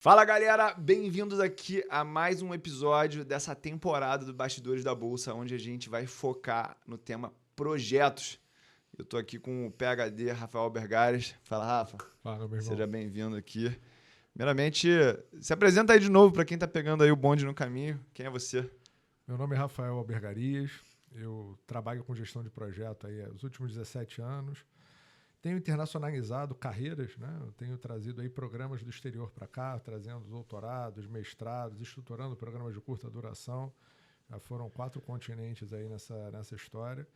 Fala galera, bem-vindos aqui a mais um episódio dessa temporada do Bastidores da Bolsa, onde a gente vai focar no tema projetos. Eu tô aqui com o PhD Rafael Bergares. Fala, Rafa. Fala, meu Seja irmão. bem-vindo aqui. Primeiramente, se apresenta aí de novo para quem tá pegando aí o bonde no caminho. Quem é você? Meu nome é Rafael Albergarias. Eu trabalho com gestão de projeto aí há os últimos 17 anos. Tenho internacionalizado carreiras, né? Eu tenho trazido aí programas do exterior para cá, trazendo doutorados, mestrados, estruturando programas de curta duração. Já foram 4 continentes aí nessa história.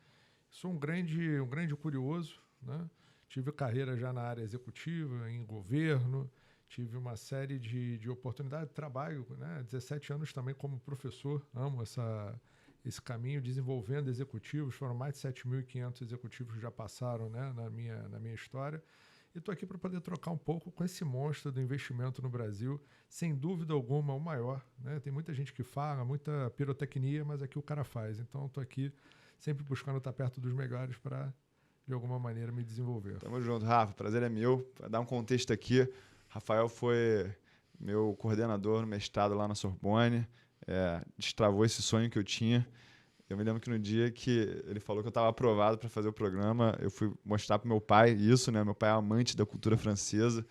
Sou um grande curioso, né? Tive carreira já na área executiva, em governo, tive uma série de oportunidades de trabalho, né? 17 anos também como professor, amo esse caminho, desenvolvendo executivos, foram mais de 7.500 executivos que já passaram, né, na minha história. E estou aqui para poder trocar um pouco com esse monstro do investimento no Brasil, sem dúvida alguma o maior, né? Tem muita gente que fala, muita pirotecnia, mas aqui o cara faz. Então estou aqui sempre buscando estar perto dos melhores para, de alguma maneira, me desenvolver. Tamo junto, Rafa. Prazer é meu. Para dar um contexto aqui, Rafael foi meu coordenador no mestrado lá na Sorbonne. Destravou esse sonho que eu tinha. Eu me lembro que no dia que ele falou que eu estava aprovado para fazer o programa, eu fui mostrar para meu pai isso, né? Meu pai é amante da cultura francesa.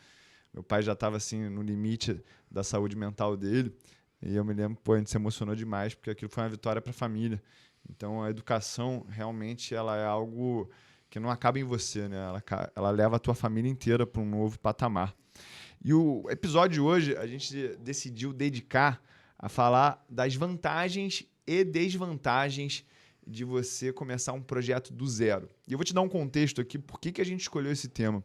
Meu pai já estava assim no limite da saúde mental dele. E eu me lembro, pô, a gente se emocionou demais porque aquilo foi uma vitória para a família. Então a educação realmente ela é algo que não acaba em você, né? Ela leva a tua família inteira para um novo patamar. E o episódio de hoje a gente decidiu dedicar a falar das vantagens e desvantagens de você começar um projeto do zero. E eu vou te dar um contexto aqui, por que a gente escolheu esse tema.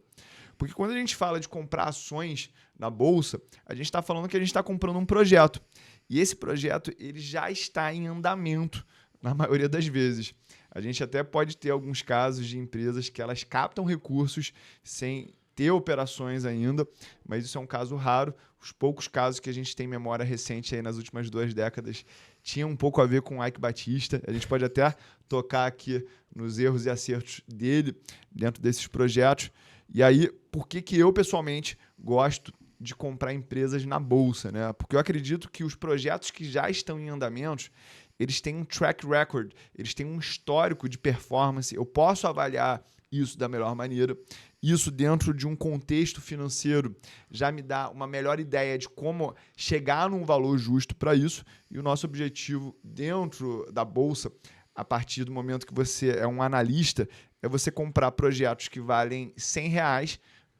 Porque quando a gente fala de comprar ações na bolsa, a gente está falando que a gente está comprando um projeto. E esse projeto ele já está em andamento na maioria das vezes. A gente até pode ter alguns casos de empresas que elas captam recursos sem ter operações ainda, mas isso é um caso raro. Os poucos casos que a gente tem memória recente aí nas últimas 2 décadas tinham um pouco a ver com o Ike Batista. A gente pode até tocar aqui nos erros e acertos dele dentro desses projetos. E aí, por que eu pessoalmente gosto de comprar empresas na bolsa, né? Porque eu acredito que os projetos que já estão em andamentos, eles têm um track record, eles têm um histórico de performance. Eu posso avaliar isso da melhor maneira. Isso dentro de um contexto financeiro já me dá uma melhor ideia de como chegar num valor justo para isso. E o nosso objetivo dentro da bolsa, a partir do momento que você é um analista, é você comprar projetos que valem R$ 100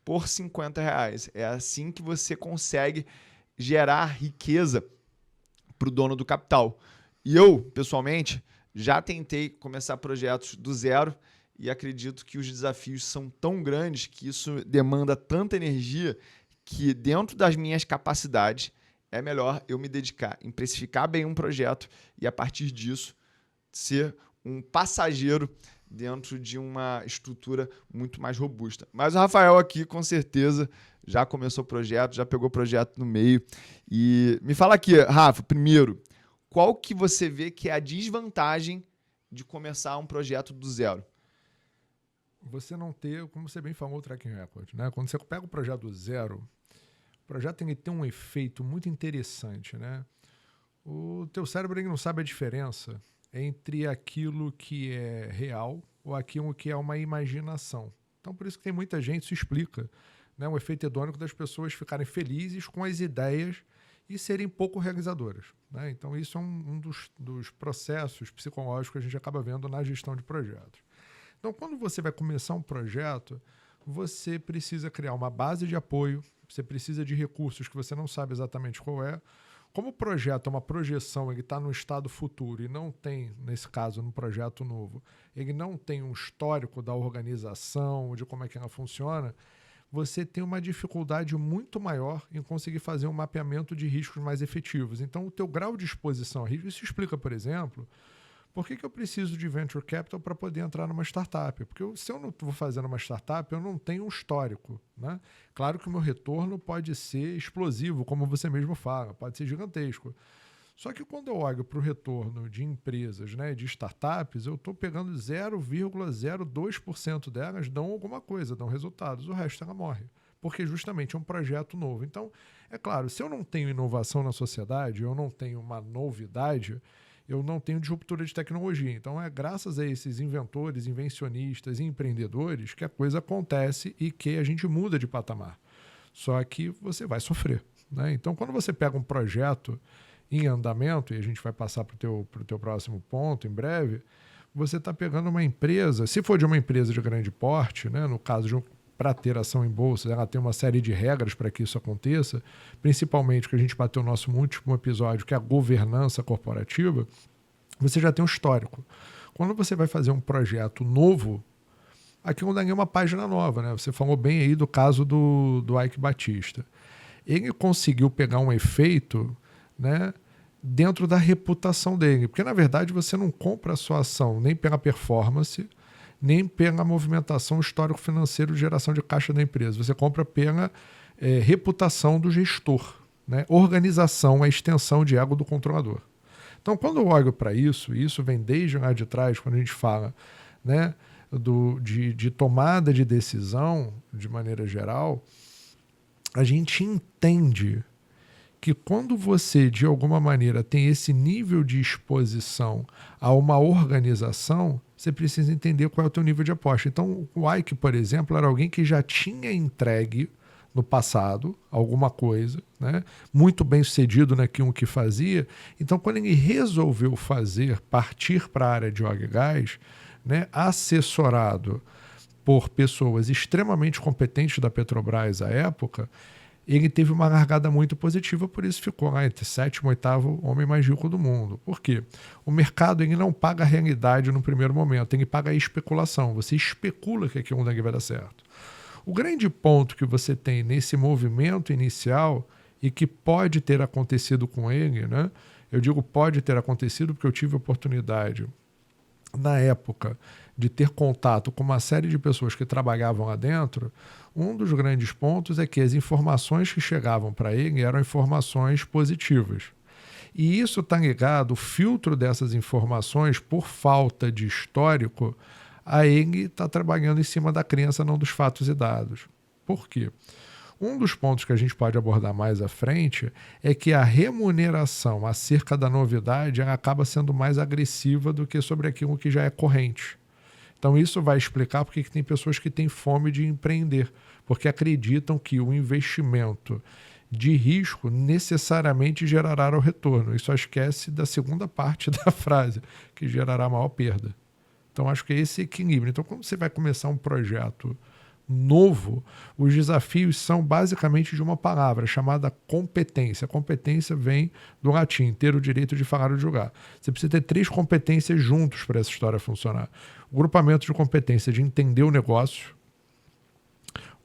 por R$ 50. É assim que você consegue gerar riqueza para o dono do capital. E eu, pessoalmente, já tentei começar projetos do zero e acredito que os desafios são tão grandes que isso demanda tanta energia que dentro das minhas capacidades é melhor eu me dedicar em precificar bem um projeto e a partir disso ser um passageiro dentro de uma estrutura muito mais robusta. Mas o Rafael aqui, com certeza, já começou o projeto, já pegou o projeto no meio. E me fala aqui, Rafa, primeiro, qual que você vê que é a desvantagem de começar um projeto do zero? Você não ter, como você bem falou, o track record, né? Quando você pega o projeto do zero, o projeto tem que ter um efeito muito interessante, né? O teu cérebro ele não sabe a diferença entre aquilo que é real ou aquilo que é uma imaginação. Então, por isso que tem muita gente, isso explica, né, o efeito hedônico das pessoas ficarem felizes com as ideias e serem pouco realizadoras, né? Então, isso é um dos processos psicológicos que a gente acaba vendo na gestão de projetos. Então, quando você vai começar um projeto, você precisa criar uma base de apoio, você precisa de recursos que você não sabe exatamente qual é. Como o projeto é uma projeção, ele está no estado futuro e não tem, nesse caso, no projeto novo, ele não tem um histórico da organização, de como é que ela funciona, você tem uma dificuldade muito maior em conseguir fazer um mapeamento de riscos mais efetivos. Então, o teu grau de exposição a risco, isso explica, por exemplo, por que eu preciso de venture capital para poder entrar numa startup? Porque se eu não vou fazer uma startup, eu não tenho um histórico, né? Claro que o meu retorno pode ser explosivo, como você mesmo fala, pode ser gigantesco. Só que quando eu olho para o retorno de empresas, né, de startups, eu estou pegando 0,02% delas dão alguma coisa, dão resultados, o resto ela morre. porque justamente é um projeto novo. Então, é claro, se eu não tenho inovação na sociedade, eu não tenho uma novidade, eu não tenho disruptura de tecnologia. Então, é graças a esses inventores, invencionistas e empreendedores que a coisa acontece e que a gente muda de patamar. Só que você vai sofrer, né? Então, quando você pega um projeto em andamento, e a gente vai passar para o teu próximo ponto em breve, você está pegando uma empresa, se for de uma empresa de grande porte, né, no caso de para ter ação em bolsa, ela tem uma série de regras para que isso aconteça, principalmente o que a gente bateu no nosso último episódio, que é a governança corporativa, você já tem um histórico. Quando você vai fazer um projeto novo, aqui não dá nenhuma página nova, né? Você falou bem aí do caso do Ike Batista. Ele conseguiu pegar um efeito, né, dentro da reputação dele, porque na verdade você não compra a sua ação nem pela performance, nem pela movimentação histórico-financeiro de geração de caixa da empresa. Você compra pela reputação do gestor, né? Organização é extensão de ego do controlador. Então, quando eu olho para isso, e isso vem desde lá de trás, quando a gente fala, né, de tomada de decisão, de maneira geral, a gente entende que quando você, de alguma maneira, tem esse nível de exposição a uma organização, você precisa entender qual é o teu nível de aposta. Então, o Ike, por exemplo, era alguém que já tinha entregue no passado alguma coisa, né? Muito bem sucedido naquilo que fazia. Então, quando ele resolveu partir para a área de óleo e gás, né, assessorado por pessoas extremamente competentes da Petrobras à época, ele teve uma largada muito positiva, por isso ficou lá entre 7º e 8º homem mais rico do mundo. Por quê? O mercado ele não paga a realidade no primeiro momento, ele paga a especulação. Você especula que aquilo daqui vai dar certo. O grande ponto que você tem nesse movimento inicial e que pode ter acontecido com ele, né? Eu digo pode ter acontecido porque eu tive a oportunidade, na época, de ter contato com uma série de pessoas que trabalhavam lá dentro. Um dos grandes pontos é que as informações que chegavam para ele eram informações positivas. E isso está ligado, o filtro dessas informações, por falta de histórico, a ele está trabalhando em cima da crença, não dos fatos e dados. Por quê? Um dos pontos que a gente pode abordar mais à frente é que a remuneração acerca da novidade ela acaba sendo mais agressiva do que sobre aquilo que já é corrente. Então isso vai explicar porque que tem pessoas que têm fome de empreender, porque acreditam que o investimento de risco necessariamente gerará o retorno. E só esquece da segunda parte da frase, que gerará maior perda. Então acho que é esse equilíbrio. Então quando você vai começar um projeto novo, os desafios são basicamente de uma palavra chamada competência. A competência vem do latim, ter o direito de falar ou julgar. Você precisa ter 3 competências juntos para essa história funcionar. O grupamento de competência de entender o negócio.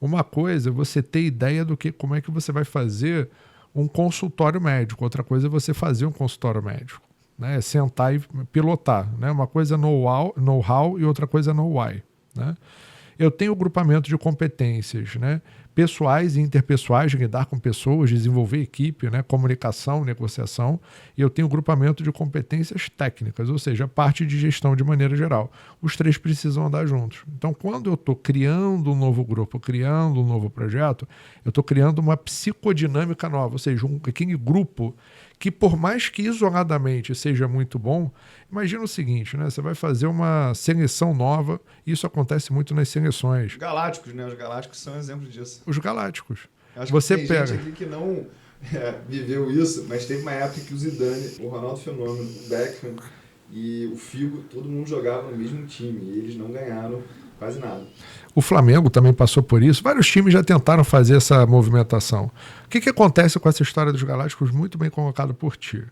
Uma coisa é você ter ideia do que, como é que você vai fazer um consultório médico. Outra coisa é você fazer um consultório médico, né? Sentar e pilotar, né? Uma coisa é know-how e outra coisa é know-why, né? Eu tenho o grupamento de competências, né, pessoais e interpessoais, de lidar com pessoas, desenvolver equipe, né, comunicação, negociação, e eu tenho o grupamento de competências técnicas, ou seja, a parte de gestão de maneira geral. Os 3 precisam andar juntos. Então, quando eu estou criando um novo grupo, criando um novo projeto, eu estou criando uma psicodinâmica nova, ou seja, aquele grupo que, por mais que isoladamente seja muito bom, imagina o seguinte, né? Você vai fazer uma seleção nova, isso acontece muito nas seleções. Galácticos, né? Os Galácticos são exemplo disso. Os Galácticos. Acho você que tem pega gente aqui que não viveu isso, mas teve uma época que o Zidane, o Ronaldo Fenômeno, o Beckham e o Figo, todo mundo jogava no mesmo time e eles não ganharam quase nada. O Flamengo também passou por isso. Vários times já tentaram fazer essa movimentação. O que acontece com essa história dos Galácticos? Muito bem colocado por ti.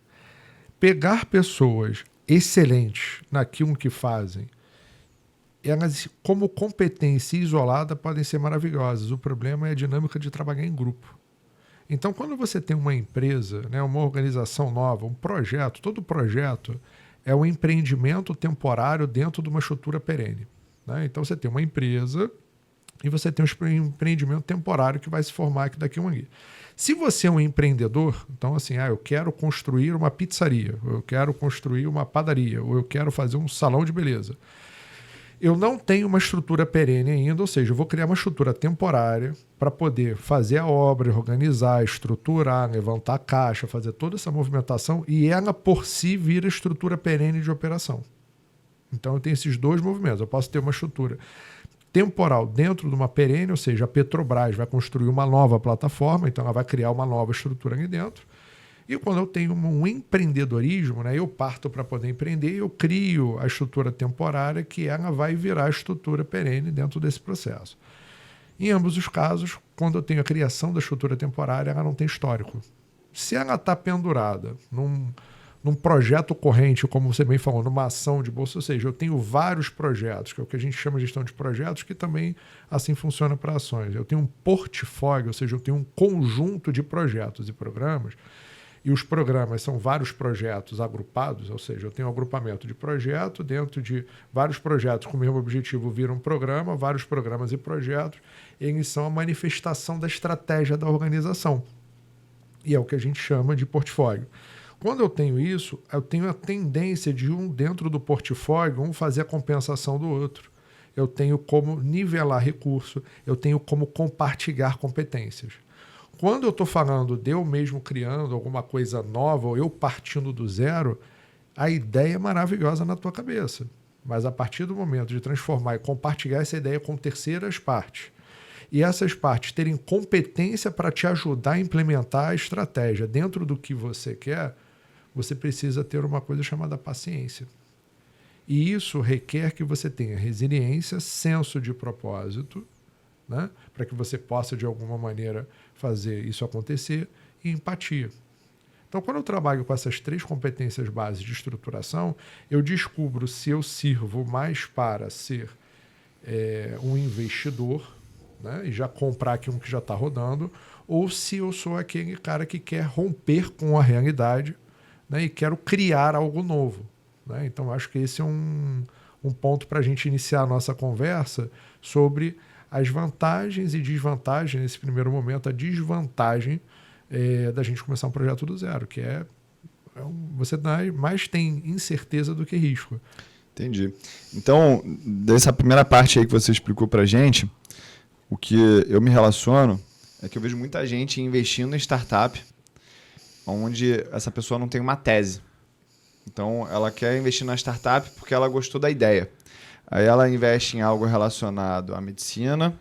Pegar pessoas excelentes naquilo que fazem, elas, como competência isolada, podem ser maravilhosas. O problema é a dinâmica de trabalhar em grupo. Então, quando você tem uma empresa, né, uma organização nova, um projeto, todo projeto é um empreendimento temporário dentro de uma estrutura perene, né? Então, você tem uma empresa e você tem um empreendimento temporário que vai se formar aqui daqui a um ano. Se você é um empreendedor, então assim, eu quero construir uma pizzaria, ou eu quero construir uma padaria, ou eu quero fazer um salão de beleza. Eu não tenho uma estrutura perene ainda, ou seja, eu vou criar uma estrutura temporária para poder fazer a obra, organizar, estruturar, levantar a caixa, fazer toda essa movimentação e ela por si vira estrutura perene de operação. Então eu tenho esses dois movimentos. Eu posso ter uma estrutura temporal dentro de uma perene, ou seja, a Petrobras vai construir uma nova plataforma, então ela vai criar uma nova estrutura ali dentro. E quando eu tenho um empreendedorismo, né, eu parto para poder empreender, eu crio a estrutura temporária que ela vai virar a estrutura perene dentro desse processo. Em ambos os casos, quando eu tenho a criação da estrutura temporária, ela não tem histórico. Se ela está pendurada num projeto corrente, como você bem falou, numa ação de bolsa, ou seja, eu tenho vários projetos, que é o que a gente chama de gestão de projetos, que também assim funciona para ações. Eu tenho um portfólio, ou seja, eu tenho um conjunto de projetos e programas, e os programas são vários projetos agrupados, ou seja, eu tenho um agrupamento de projeto, dentro de vários projetos com o mesmo objetivo viram um programa, vários programas e projetos, eles são a manifestação da estratégia da organização. E é o que a gente chama de portfólio. Quando eu tenho isso, eu tenho a tendência de dentro do portfólio, fazer a compensação do outro. Eu tenho como nivelar recurso, eu tenho como compartilhar competências. Quando eu estou falando de eu mesmo criando alguma coisa nova, ou eu partindo do zero, a ideia é maravilhosa na tua cabeça. Mas a partir do momento de transformar e compartilhar essa ideia com terceiras partes, e essas partes terem competência para te ajudar a implementar a estratégia dentro do que você quer, você precisa ter uma coisa chamada paciência. E isso requer que você tenha resiliência, senso de propósito, né? Para que você possa, de alguma maneira, fazer isso acontecer, e empatia. Então, quando eu trabalho com essas 3 competências básicas de estruturação, eu descubro se eu sirvo mais para ser um investidor, né? E já comprar aqui um que já está rodando, ou se eu sou aquele cara que quer romper com a realidade, né? E quero criar algo novo. Né? Então, acho que esse é um ponto para a gente iniciar a nossa conversa sobre as vantagens e desvantagens, nesse primeiro momento, a desvantagem da gente começar um projeto do zero, que você mais tem incerteza do que risco. Entendi. Então, dessa primeira parte aí que você explicou para a gente, o que eu me relaciono é que eu vejo muita gente investindo em startup onde essa pessoa não tem uma tese. Então, ela quer investir na startup porque ela gostou da ideia. Aí ela investe em algo relacionado à medicina,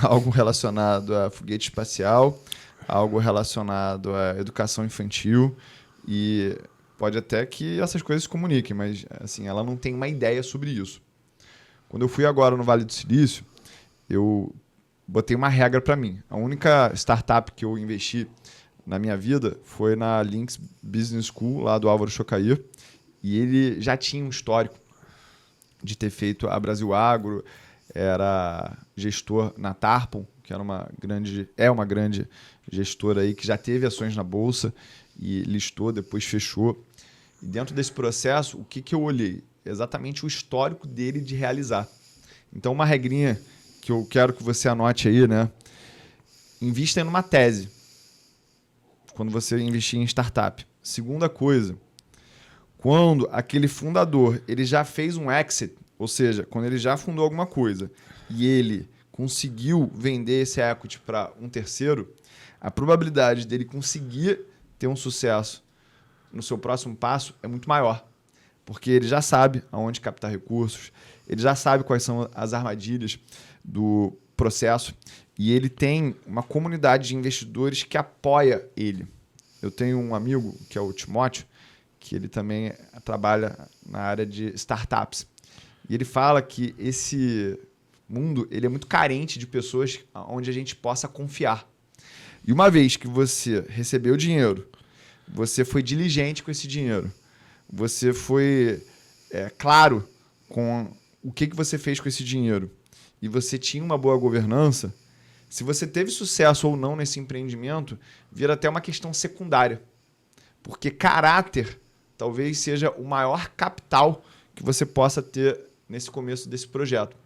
algo relacionado a foguete espacial, algo relacionado à educação infantil, e pode até que essas coisas se comuniquem, mas assim, ela não tem uma ideia sobre isso. Quando eu fui agora no Vale do Silício, eu botei uma regra para mim. A única startup que eu investi na minha vida foi na Lynx Business School, lá do Álvaro Chocair, e ele já tinha um histórico de ter feito a Brasil Agro, era gestor na Tarpon, que era uma grande gestora aí, que já teve ações na Bolsa e listou, depois fechou. E dentro desse processo, o que eu olhei? Exatamente o histórico dele de realizar. Então, uma regrinha que eu quero que você anote aí, né? Invista numa tese, quando você investir em startup. Segunda coisa, quando aquele fundador ele já fez um exit, ou seja, quando ele já fundou alguma coisa e ele conseguiu vender esse equity para um terceiro, a probabilidade dele conseguir ter um sucesso no seu próximo passo é muito maior, porque ele já sabe aonde captar recursos, ele já sabe quais são as armadilhas do processo e ele tem uma comunidade de investidores que apoia ele. Eu tenho um amigo, que é o Timóteo, que ele também trabalha na área de startups. E ele fala que esse mundo ele é muito carente de pessoas onde a gente possa confiar. E uma vez que você recebeu o dinheiro, você foi diligente com esse dinheiro, você foi claro com o que você fez com esse dinheiro e você tinha uma boa governança, se você teve sucesso ou não nesse empreendimento, vira até uma questão secundária. Porque caráter talvez seja o maior capital que você possa ter nesse começo desse projeto.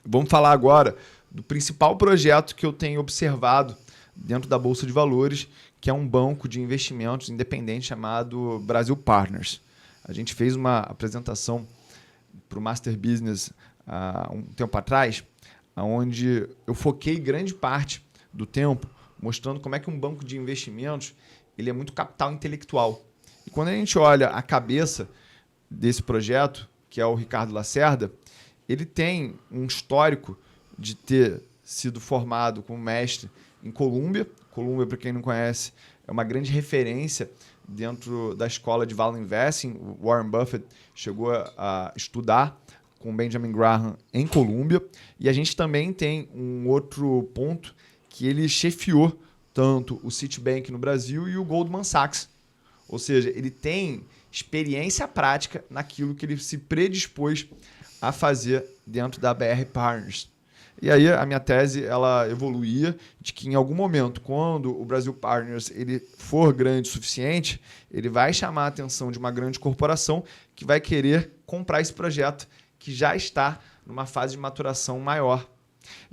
Vamos falar agora do principal projeto que eu tenho observado dentro da Bolsa de Valores, que é um banco de investimentos independente chamado Brasil Partners. A gente fez uma apresentação para o Master Business um tempo atrás, onde eu foquei grande parte do tempo mostrando como é que um banco de investimentos ele é muito capital intelectual. E quando a gente olha a cabeça desse projeto, que é o Ricardo Lacerda, ele tem um histórico de ter sido formado como mestre em Colômbia. Colômbia, para quem não conhece, é uma grande referência dentro da escola de Value Investing. O Warren Buffett chegou a estudar com Benjamin Graham em Colômbia. E a gente também tem um outro ponto que ele chefiou tanto o Citibank no Brasil e o Goldman Sachs. Ou seja, ele tem experiência prática naquilo que ele se predispôs a fazer dentro da BR Partners. E aí a minha tese ela evoluía de que em algum momento, quando o Brasil Partners ele for grande o suficiente, ele vai chamar a atenção de uma grande corporação que vai querer comprar esse projeto que já está numa fase de maturação maior.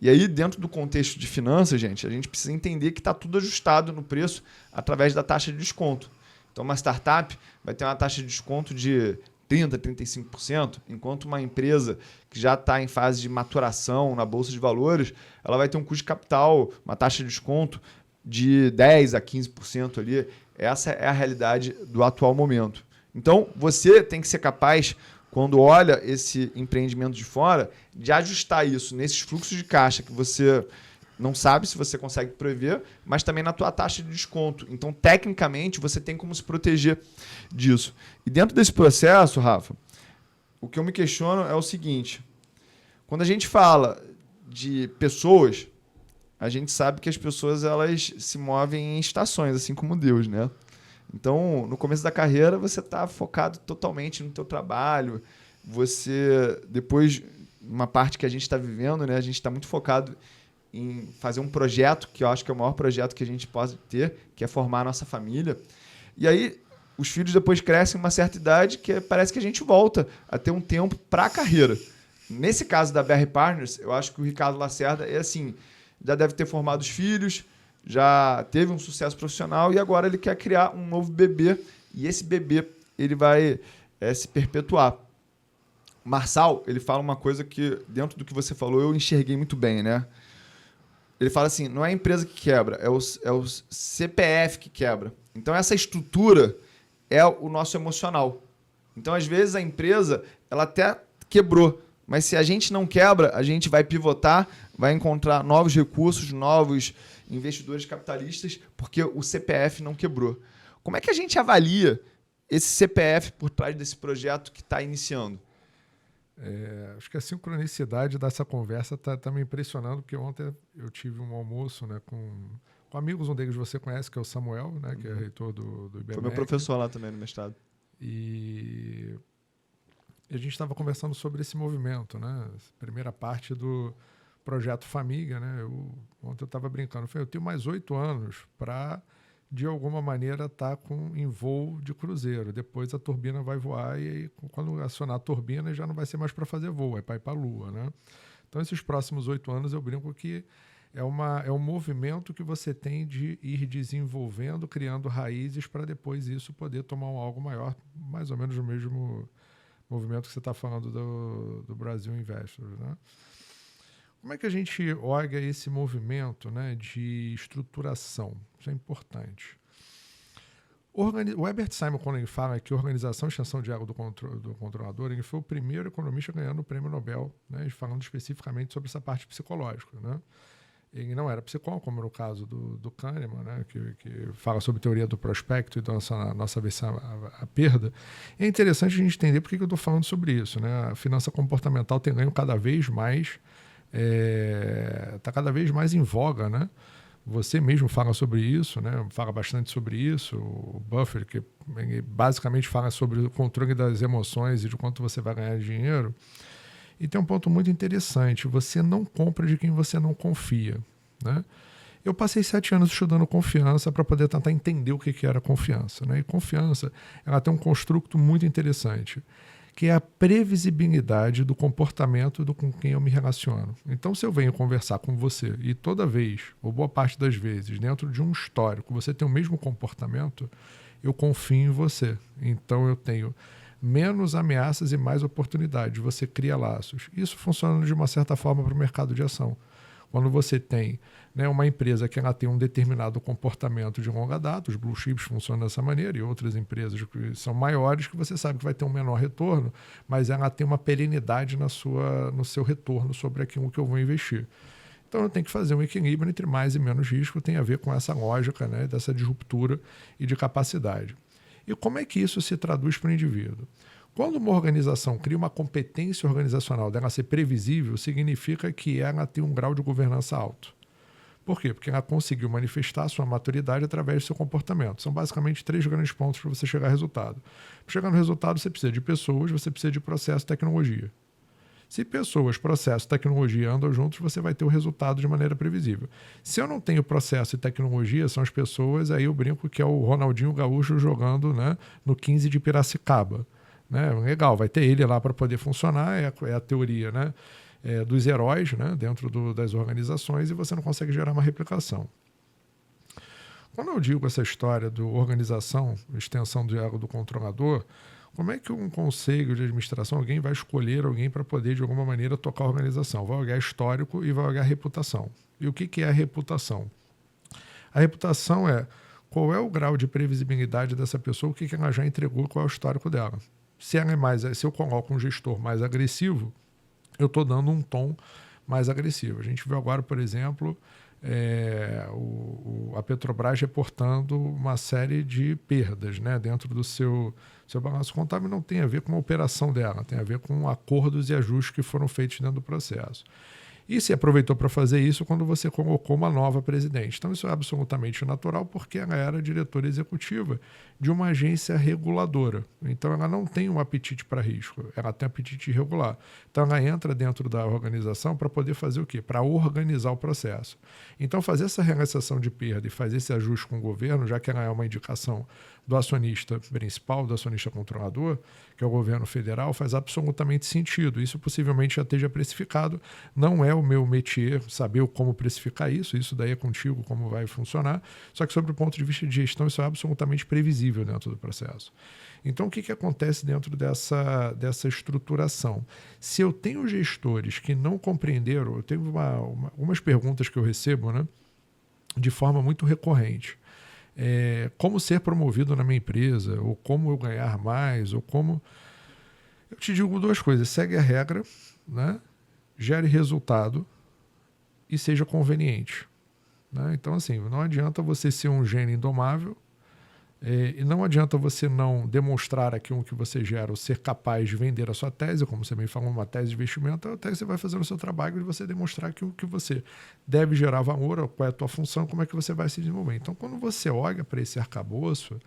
E aí, dentro do contexto de finanças, gente, a gente precisa entender que está tudo ajustado no preço através da taxa de desconto. Então, uma startup vai ter uma taxa de desconto de 30%, 35%, enquanto uma empresa que já está em fase de maturação na Bolsa de Valores, ela vai ter um custo de capital, uma taxa de desconto de 10% a 15% ali. Essa é a realidade do atual momento. Então, você tem que ser capaz, quando olha esse empreendimento de fora, de ajustar isso nesses fluxos de caixa que você não sabe se você consegue prever, mas também na tua taxa de desconto. Então, tecnicamente, você tem como se proteger disso. E dentro desse processo, Rafa, o que eu me questiono é o seguinte. Quando a gente fala de pessoas, a gente sabe que as pessoas elas se movem em estações, assim como Deus, né? Então, no começo da carreira, você está focado totalmente no teu trabalho. Você, depois, uma parte que a gente está vivendo, né? A gente está muito focado em fazer um projeto, que eu acho que é o maior projeto que a gente pode ter, que é formar a nossa família. E aí, os filhos depois crescem uma certa idade que parece que a gente volta a ter um tempo para a carreira. Nesse caso da BR Partners, eu acho que o Ricardo Lacerda é assim, já deve ter formado os filhos, já teve um sucesso profissional e agora ele quer criar um novo bebê e esse bebê ele vai se perpetuar. O Marçal, ele fala uma coisa que, dentro do que você falou, eu enxerguei muito bem, né? Ele fala assim, não é a empresa que quebra, é o CPF que quebra. Então, essa estrutura é o nosso emocional. Então, às vezes, a empresa ela até quebrou, mas se a gente não quebra, a gente vai pivotar, vai encontrar novos recursos, novos investidores capitalistas, porque o CPF não quebrou. Como é que a gente avalia esse CPF por trás desse projeto que está iniciando? Acho que a sincronicidade dessa conversa está me impressionando, porque ontem eu tive um almoço, né, com amigos, um deles você conhece, que é o Samuel, né, que é reitor do IBMEC. Foi meu professor lá também no mestrado. E a gente estava conversando sobre esse movimento, né, primeira parte do projeto Família, né, ontem eu estava brincando, eu tenho mais 8 anos para, de alguma maneira, estar em voo de cruzeiro. Depois a turbina vai voar e aí, quando acionar a turbina já não vai ser mais para fazer voo, é para ir para a Lua, né? Então, esses próximos 8 anos eu brinco que é um movimento que você tem de ir desenvolvendo, criando raízes para depois isso poder tomar algo maior, mais ou menos o mesmo movimento que você está falando do Brasil Investors, né? Como é que a gente olha esse movimento, né, de estruturação? Isso é importante. O Herbert Simon, quando ele fala que organização e extensão de ego do controlador, ele foi o primeiro economista ganhando o prêmio Nobel, né, falando especificamente sobre essa parte psicológica, né? Ele não era psicólogo, como no caso do Kahneman, né, que fala sobre teoria do prospecto e da nossa versão à perda. É interessante a gente entender por que eu estou falando sobre isso, né? A finança comportamental tem ganho cada vez mais, está cada vez mais em voga, né? Você mesmo fala sobre isso, né? Fala bastante sobre isso. O Buffett, que basicamente fala sobre o controle das emoções e de quanto você vai ganhar dinheiro. E tem um ponto muito interessante, você não compra de quem você não confia, né? Eu passei 7 anos estudando confiança para poder tentar entender o que era confiança, né? E confiança, ela tem um construto muito interessante, que é a previsibilidade do comportamento com quem eu me relaciono. Então, se eu venho conversar com você e toda vez, ou boa parte das vezes, dentro de um histórico, você tem o mesmo comportamento, eu confio em você. Então, eu tenho menos ameaças e mais oportunidades. Você cria laços. Isso funciona de uma certa forma para o mercado de ação. Quando você tem, né, uma empresa que ela tem um determinado comportamento de longa data, os blue chips funcionam dessa maneira, e outras empresas que são maiores, que você sabe que vai ter um menor retorno, mas ela tem uma perenidade no seu retorno sobre aquilo que eu vou investir. Então eu tenho que fazer um equilíbrio entre mais e menos risco, tem a ver com essa lógica, né, dessa disruptura e de capacidade. E como é que isso se traduz para o indivíduo? Quando uma organização cria uma competência organizacional dela ser previsível, significa que ela tem um grau de governança alto. Por quê? Porque ela conseguiu manifestar sua maturidade através do seu comportamento. São basicamente 3 grandes pontos para você chegar ao resultado. Para chegar no resultado, você precisa de pessoas, você precisa de processo e tecnologia. Se pessoas, processo e tecnologia andam juntos, você vai ter o resultado de maneira previsível. Se eu não tenho processo e tecnologia, são as pessoas, aí eu brinco que é o Ronaldinho Gaúcho jogando, né, no 15 de Piracicaba. Né? Legal, vai ter ele lá para poder funcionar, é a teoria, né, dos heróis, né, dentro das organizações, e você não consegue gerar uma replicação. Quando eu digo essa história de organização, extensão do ego do controlador, como é que um conselho de administração, alguém vai escolher alguém para poder, de alguma maneira, tocar a organização? Vai olhar histórico e vai olhar reputação. E o que é a reputação? A reputação é qual é o grau de previsibilidade dessa pessoa, o que ela já entregou, qual é o histórico dela. Se eu coloco um gestor mais agressivo, eu estou dando um tom mais agressivo. A gente viu agora, por exemplo, a Petrobras reportando uma série de perdas, né, dentro do seu balanço contábil. Não tem a ver com a operação dela, tem a ver com acordos e ajustes que foram feitos dentro do processo. E se aproveitou para fazer isso quando você colocou uma nova presidente. Então isso é absolutamente natural, porque ela era diretora executiva de uma agência reguladora. Então ela não tem um apetite para risco, ela tem apetite regular. Então ela entra dentro da organização para poder fazer o quê? Para organizar o processo. Então fazer essa realização de perda e fazer esse ajuste com o governo, já que ela é uma indicação do acionista principal, do acionista controlador, que é o governo federal, faz absolutamente sentido. Isso possivelmente já esteja precificado. Não é o meu métier saber como precificar isso daí é contigo, como vai funcionar. Só que sob o ponto de vista de gestão, isso é absolutamente previsível dentro do processo. Então, o que acontece dentro dessa estruturação? Se eu tenho gestores que não compreenderam, eu tenho algumas perguntas que eu recebo, né, de forma muito recorrente. Como ser promovido na minha empresa, ou como eu ganhar mais, ou como... Eu te digo 2 coisas: segue a regra, né? Gere resultado e seja conveniente. Né? Então, assim, não adianta você ser um gênio indomável, e não adianta você não demonstrar aquilo que você gera, ou ser capaz de vender a sua tese, como você me falou, uma tese de investimento, até você vai fazer o seu trabalho de você demonstrar aquilo que você deve gerar valor, qual é a tua função, como é que você vai se desenvolver. Então, quando você olha para esse arcabouço,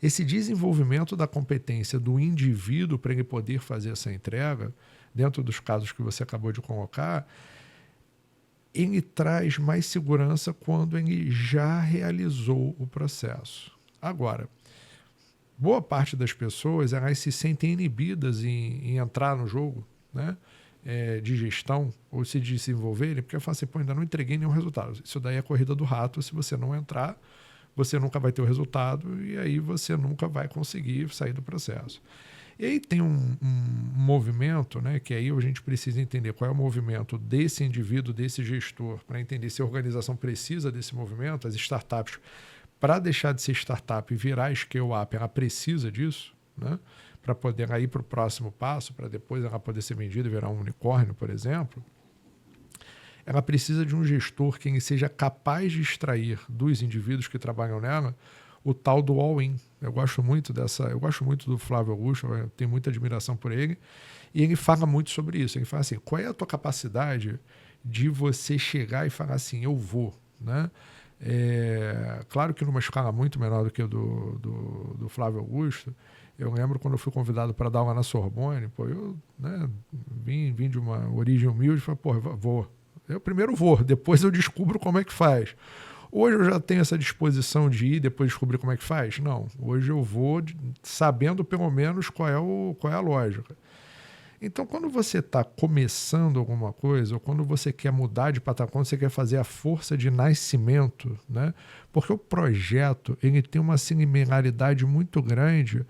esse desenvolvimento da competência do indivíduo para ele poder fazer essa entrega, dentro dos casos que você acabou de colocar, ele traz mais segurança quando ele já realizou o processo. Agora, boa parte das pessoas, elas se sentem inibidas em entrar no jogo, né, de gestão, ou se desenvolverem, porque falam assim, ainda não entreguei nenhum resultado. Isso daí é a corrida do rato. Se você não entrar, você nunca vai ter o resultado, e aí você nunca vai conseguir sair do processo. E aí tem um movimento, né, que aí a gente precisa entender qual é o movimento desse indivíduo, desse gestor, para entender se a organização precisa desse movimento. As startups, para deixar de ser startup e virar scale-up, ela precisa disso, né, para poder ir para o próximo passo, para depois ela poder ser vendida e virar um unicórnio, por exemplo. Ela precisa de um gestor que seja capaz de extrair dos indivíduos que trabalham nela o tal do all-in. Eu gosto muito do Flávio Augusto, eu tenho muita admiração por ele, e ele fala muito sobre isso. Ele fala assim, qual é a tua capacidade de você chegar e falar assim, eu vou, né? Claro que numa escala muito menor do que do Flávio Augusto. Eu lembro quando eu fui convidado para dar aula na Sorbonne, eu, né, vim de uma origem humilde, falei, vou. Eu primeiro vou, depois eu descubro como é que faz. Hoje eu já tenho essa disposição de ir, depois descobrir como é que faz? Não, hoje eu vou sabendo pelo menos qual é a lógica. Então, quando você está começando alguma coisa, ou quando você quer mudar de patamar, quando você quer fazer a força de nascimento, né? Porque o projeto ele tem uma similaridade muito grande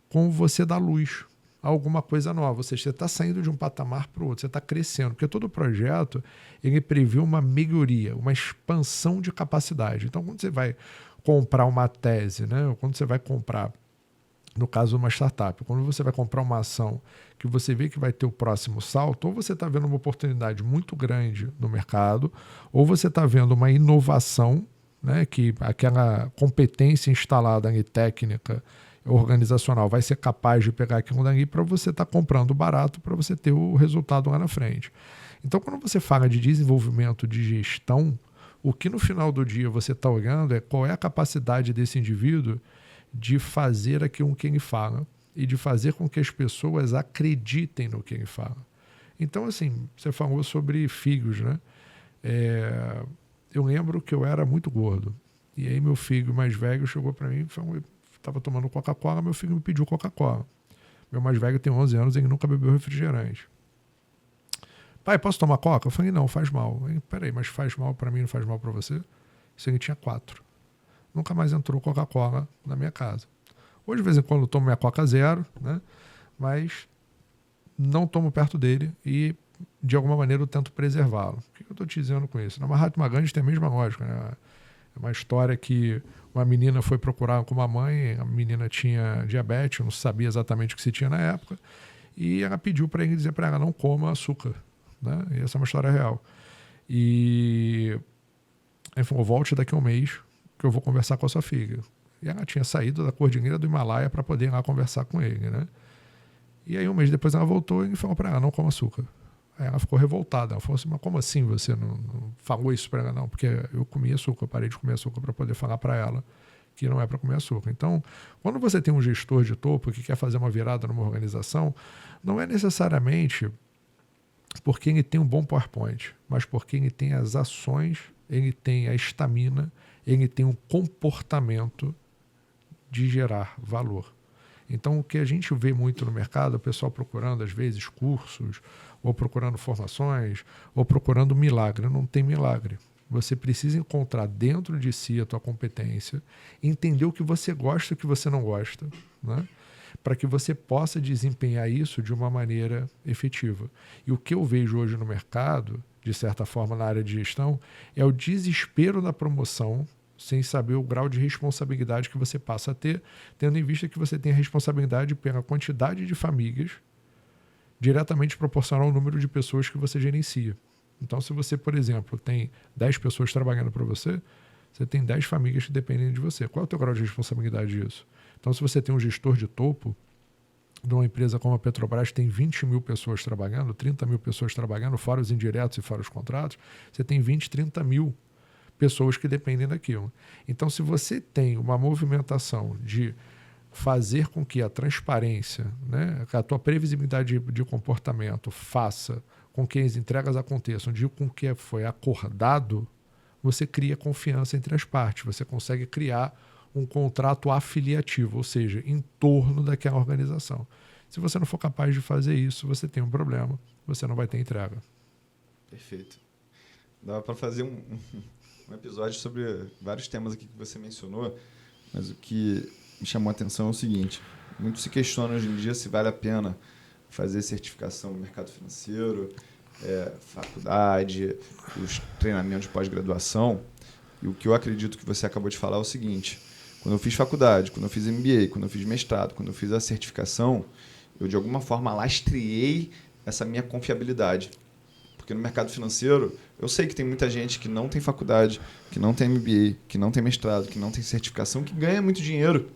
com você dar luz. alguma coisa nova. Ou seja, você está saindo de um patamar para o outro, você está crescendo. Porque todo projeto ele prevê uma melhoria, uma expansão de capacidade. Então, quando você vai comprar uma tese, né, ou quando você vai comprar, no caso, uma startup, quando você vai comprar uma ação que você vê que vai ter o próximo salto, ou você está vendo uma oportunidade muito grande no mercado, ou você está vendo uma inovação, né, que aquela competência instalada em técnica organizacional vai ser capaz de pegar aquilo dali para você estar comprando barato para você ter o resultado lá na frente. Então, quando você fala de desenvolvimento de gestão, o que no final do dia você está olhando é qual é a capacidade desse indivíduo de fazer aquilo que ele fala e de fazer com que as pessoas acreditem no que ele fala. Então, assim, você falou sobre filhos, né? Eu lembro que eu era muito gordo. E aí meu filho mais velho chegou para mim e falou, estava tomando Coca-Cola, meu filho me pediu Coca-Cola. Meu mais velho tem 11 anos e ele nunca bebeu refrigerante. Pai, posso tomar Coca? Eu falei, não, faz mal. Ele, peraí, mas faz mal para mim, não faz mal para você? Isso ele tinha 4. Nunca mais entrou Coca-Cola na minha casa. Hoje, de vez em quando, eu tomo minha Coca zero, né? Mas não tomo perto dele e, de alguma maneira, eu tento preservá-lo. O que eu estou te dizendo com isso? Na Mahatma Gandhi tem a mesma lógica, né? É uma história que uma menina foi procurar com uma mãe, a menina tinha diabetes, não sabia exatamente o que se tinha na época, e ela pediu para ele dizer para ela, não coma açúcar. Né? E essa é uma história real. E ele falou, volte daqui a um mês que eu vou conversar com a sua filha. E ela tinha saído da cordilheira do Himalaia para poder ir lá conversar com ele, né? E aí um mês depois ela voltou e falou para ela, não coma açúcar. Aí ela ficou revoltada. Ela falou assim, mas como assim você não falou isso para ela? Não, porque eu comi açúcar, eu parei de comer açúcar para poder falar para ela que não é para comer açúcar. Então, quando você tem um gestor de topo que quer fazer uma virada numa organização, não é necessariamente porque ele tem um bom PowerPoint, mas porque ele tem as ações, ele tem a estamina, ele tem um comportamento de gerar valor. Então, o que a gente vê muito no mercado, o pessoal procurando, às vezes, cursos, ou procurando formações, ou procurando milagre. Não tem milagre. Você precisa encontrar dentro de si a tua competência, entender o que você gosta e o que você não gosta, né? Para que você possa desempenhar isso de uma maneira efetiva. E o que eu vejo hoje no mercado, de certa forma na área de gestão, é o desespero da promoção, sem saber o grau de responsabilidade que você passa a ter, tendo em vista que você tem a responsabilidade pela quantidade de famílias diretamente proporcional ao número de pessoas que você gerencia. Então, se você, por exemplo, tem 10 pessoas trabalhando para você, você tem 10 famílias que dependem de você. Qual é o teu grau de responsabilidade disso? Então, se você tem um gestor de topo, de uma empresa como a Petrobras, tem 20 mil pessoas trabalhando, 30 mil pessoas trabalhando, fora os indiretos e fora os contratos, você tem 20, 30 mil pessoas que dependem daquilo. Então, se você tem uma movimentação de fazer com que a transparência, né, que a tua previsibilidade de comportamento faça com que as entregas aconteçam com o que foi acordado, você cria confiança entre as partes, você consegue criar um contrato afiliativo, ou seja, em torno daquela organização. Se você não for capaz de fazer isso, você tem um problema, você não vai ter entrega. Perfeito. Dá para fazer um episódio sobre vários temas aqui que você mencionou, mas o que me chamou a atenção é o seguinte, muito se questiona hoje em dia se vale a pena fazer certificação no mercado financeiro, faculdade, os treinamentos de pós-graduação, e o que eu acredito que você acabou de falar é o seguinte, quando eu fiz faculdade, quando eu fiz MBA, quando eu fiz mestrado, quando eu fiz a certificação, eu de alguma forma lastreei essa minha confiabilidade. Porque no mercado financeiro, eu sei que tem muita gente que não tem faculdade, que não tem MBA, que não tem mestrado, que não tem certificação, que ganha muito dinheiro.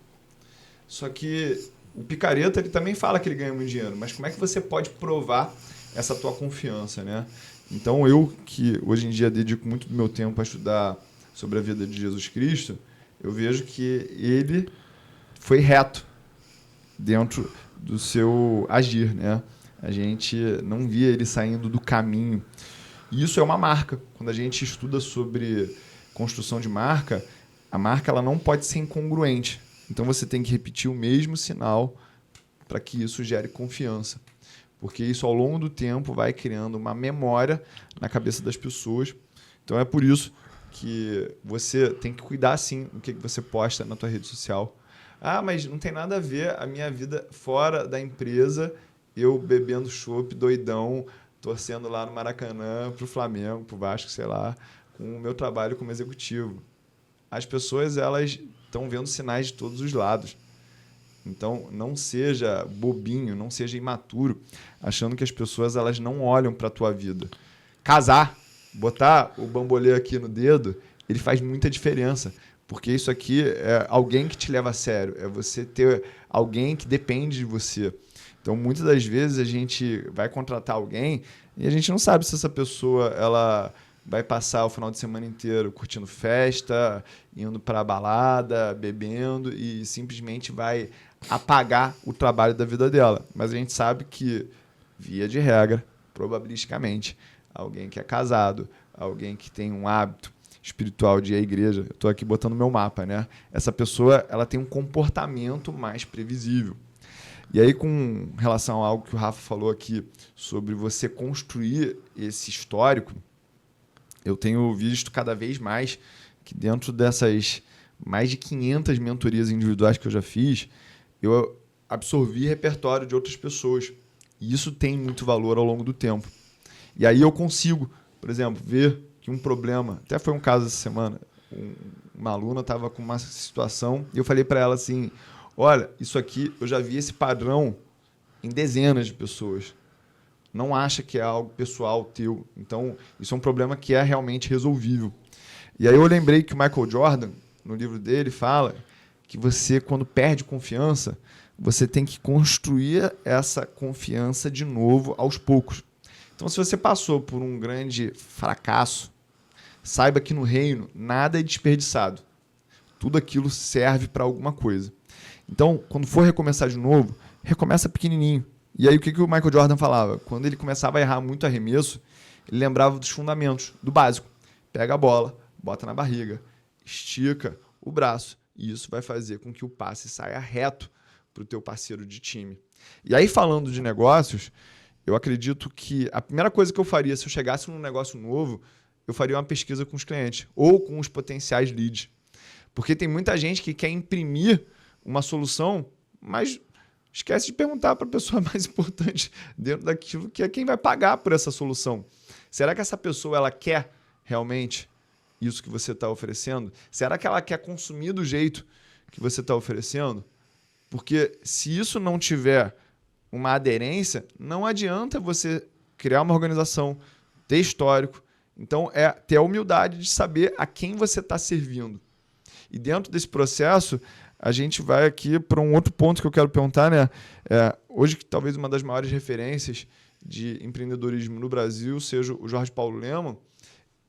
Só que o picareta ele também fala que ele ganha muito dinheiro, mas como é que você pode provar essa tua confiança, né? Então, eu que hoje em dia dedico muito do meu tempo a estudar sobre a vida de Jesus Cristo, eu vejo que ele foi reto dentro do seu agir, né? A gente não via ele saindo do caminho. E isso é uma marca. Quando a gente estuda sobre construção de marca, a marca ela não pode ser incongruente. Então, você tem que repetir o mesmo sinal para que isso gere confiança. Porque isso, ao longo do tempo, vai criando uma memória na cabeça das pessoas. Então, é por isso que você tem que cuidar, sim, do que você posta na tua rede social, Ah, mas não tem nada a ver a minha vida fora da empresa, eu bebendo chopp, doidão, torcendo lá no Maracanã pro Flamengo, pro Vasco, sei lá, com o meu trabalho como executivo. As pessoas, elas estão vendo sinais de todos os lados. Então, não seja bobinho, não seja imaturo, achando que as pessoas elas não olham para a tua vida. Casar, botar o bambolê aqui no dedo, ele faz muita diferença. Porque isso aqui é alguém que te leva a sério, é você ter alguém que depende de você. Então, muitas das vezes a gente vai contratar alguém e a gente não sabe se essa pessoa ela vai passar o final de semana inteiro curtindo festa, indo para a balada, bebendo e simplesmente vai apagar o trabalho da vida dela. Mas a gente sabe que, via de regra, probabilisticamente, alguém que é casado, alguém que tem um hábito espiritual de ir à igreja, eu estou aqui botando meu mapa, né? Essa pessoa ela tem um comportamento mais previsível. E aí, com relação a algo que o Rafa falou aqui sobre você construir esse histórico, eu tenho visto cada vez mais que dentro dessas mais de 500 mentorias individuais que eu já fiz, eu absorvi repertório de outras pessoas. E isso tem muito valor ao longo do tempo. E aí eu consigo, por exemplo, ver que um problema... Até foi um caso essa semana. Uma aluna estava com uma situação e eu falei para ela assim, olha, isso aqui, eu já vi esse padrão em dezenas de pessoas. Não acha que é algo pessoal teu. Então, isso é um problema que é realmente resolvível. E aí eu lembrei que o Michael Jordan, no livro dele, fala que você, quando perde confiança, você tem que construir essa confiança de novo aos poucos. Então, se você passou por um grande fracasso, saiba que no reino nada é desperdiçado. Tudo aquilo serve para alguma coisa. Então, quando for recomeçar de novo, recomeça pequenininho. E aí, o que o Michael Jordan falava? Quando ele começava a errar muito arremesso, ele lembrava dos fundamentos, do básico. Pega a bola, bota na barriga, estica o braço. E isso vai fazer com que o passe saia reto para o teu parceiro de time. E aí, falando de negócios, eu acredito que a primeira coisa que eu faria se eu chegasse num negócio novo, eu faria uma pesquisa com os clientes ou com os potenciais leads. Porque tem muita gente que quer imprimir uma solução, mas esquece de perguntar para a pessoa mais importante dentro daquilo, que é quem vai pagar por essa solução. Será que essa pessoa ela quer realmente isso que você está oferecendo? Será que ela quer consumir do jeito que você está oferecendo? Porque se isso não tiver uma aderência, não adianta você criar uma organização, ter histórico. Então, é ter a humildade de saber a quem você está servindo. E dentro desse processo, a gente vai aqui para um outro ponto que eu quero perguntar, né? Hoje, que talvez uma das maiores referências de empreendedorismo no Brasil seja o Jorge Paulo Lemann,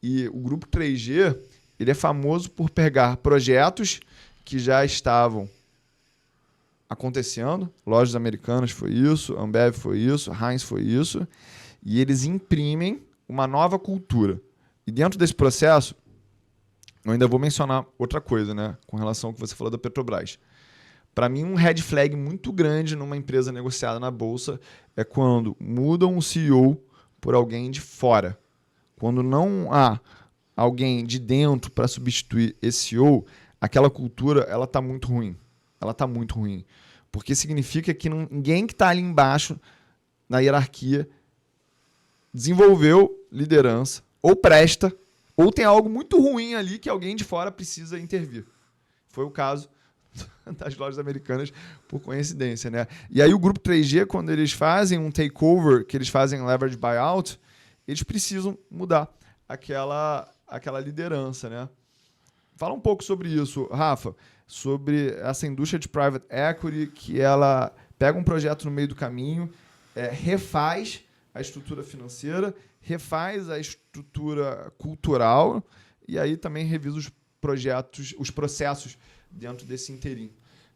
e o Grupo 3G, ele é famoso por pegar projetos que já estavam acontecendo, Lojas Americanas foi isso, Ambev foi isso, Heinz foi isso, e eles imprimem uma nova cultura. E dentro desse processo, eu ainda vou mencionar outra coisa, né, com relação ao que você falou da Petrobras. Para mim, um red flag muito grande numa empresa negociada na Bolsa é quando mudam o CEO por alguém de fora. Quando não há alguém de dentro para substituir esse CEO, aquela cultura ela está muito ruim. Ela está muito ruim. Porque significa que ninguém que está ali embaixo, na hierarquia, desenvolveu liderança, ou presta, ou tem algo muito ruim ali que alguém de fora precisa intervir. Foi o caso das Lojas Americanas, por coincidência, né? E aí o Grupo 3G, quando eles fazem um takeover, que eles fazem leverage buyout, eles precisam mudar aquela liderança, né? Fala um pouco sobre isso, Rafa, sobre essa indústria de private equity, que ela pega um projeto no meio do caminho, refaz a estrutura financeira, refaz a estrutura cultural e aí também revisa os projetos, os processos dentro desse interim.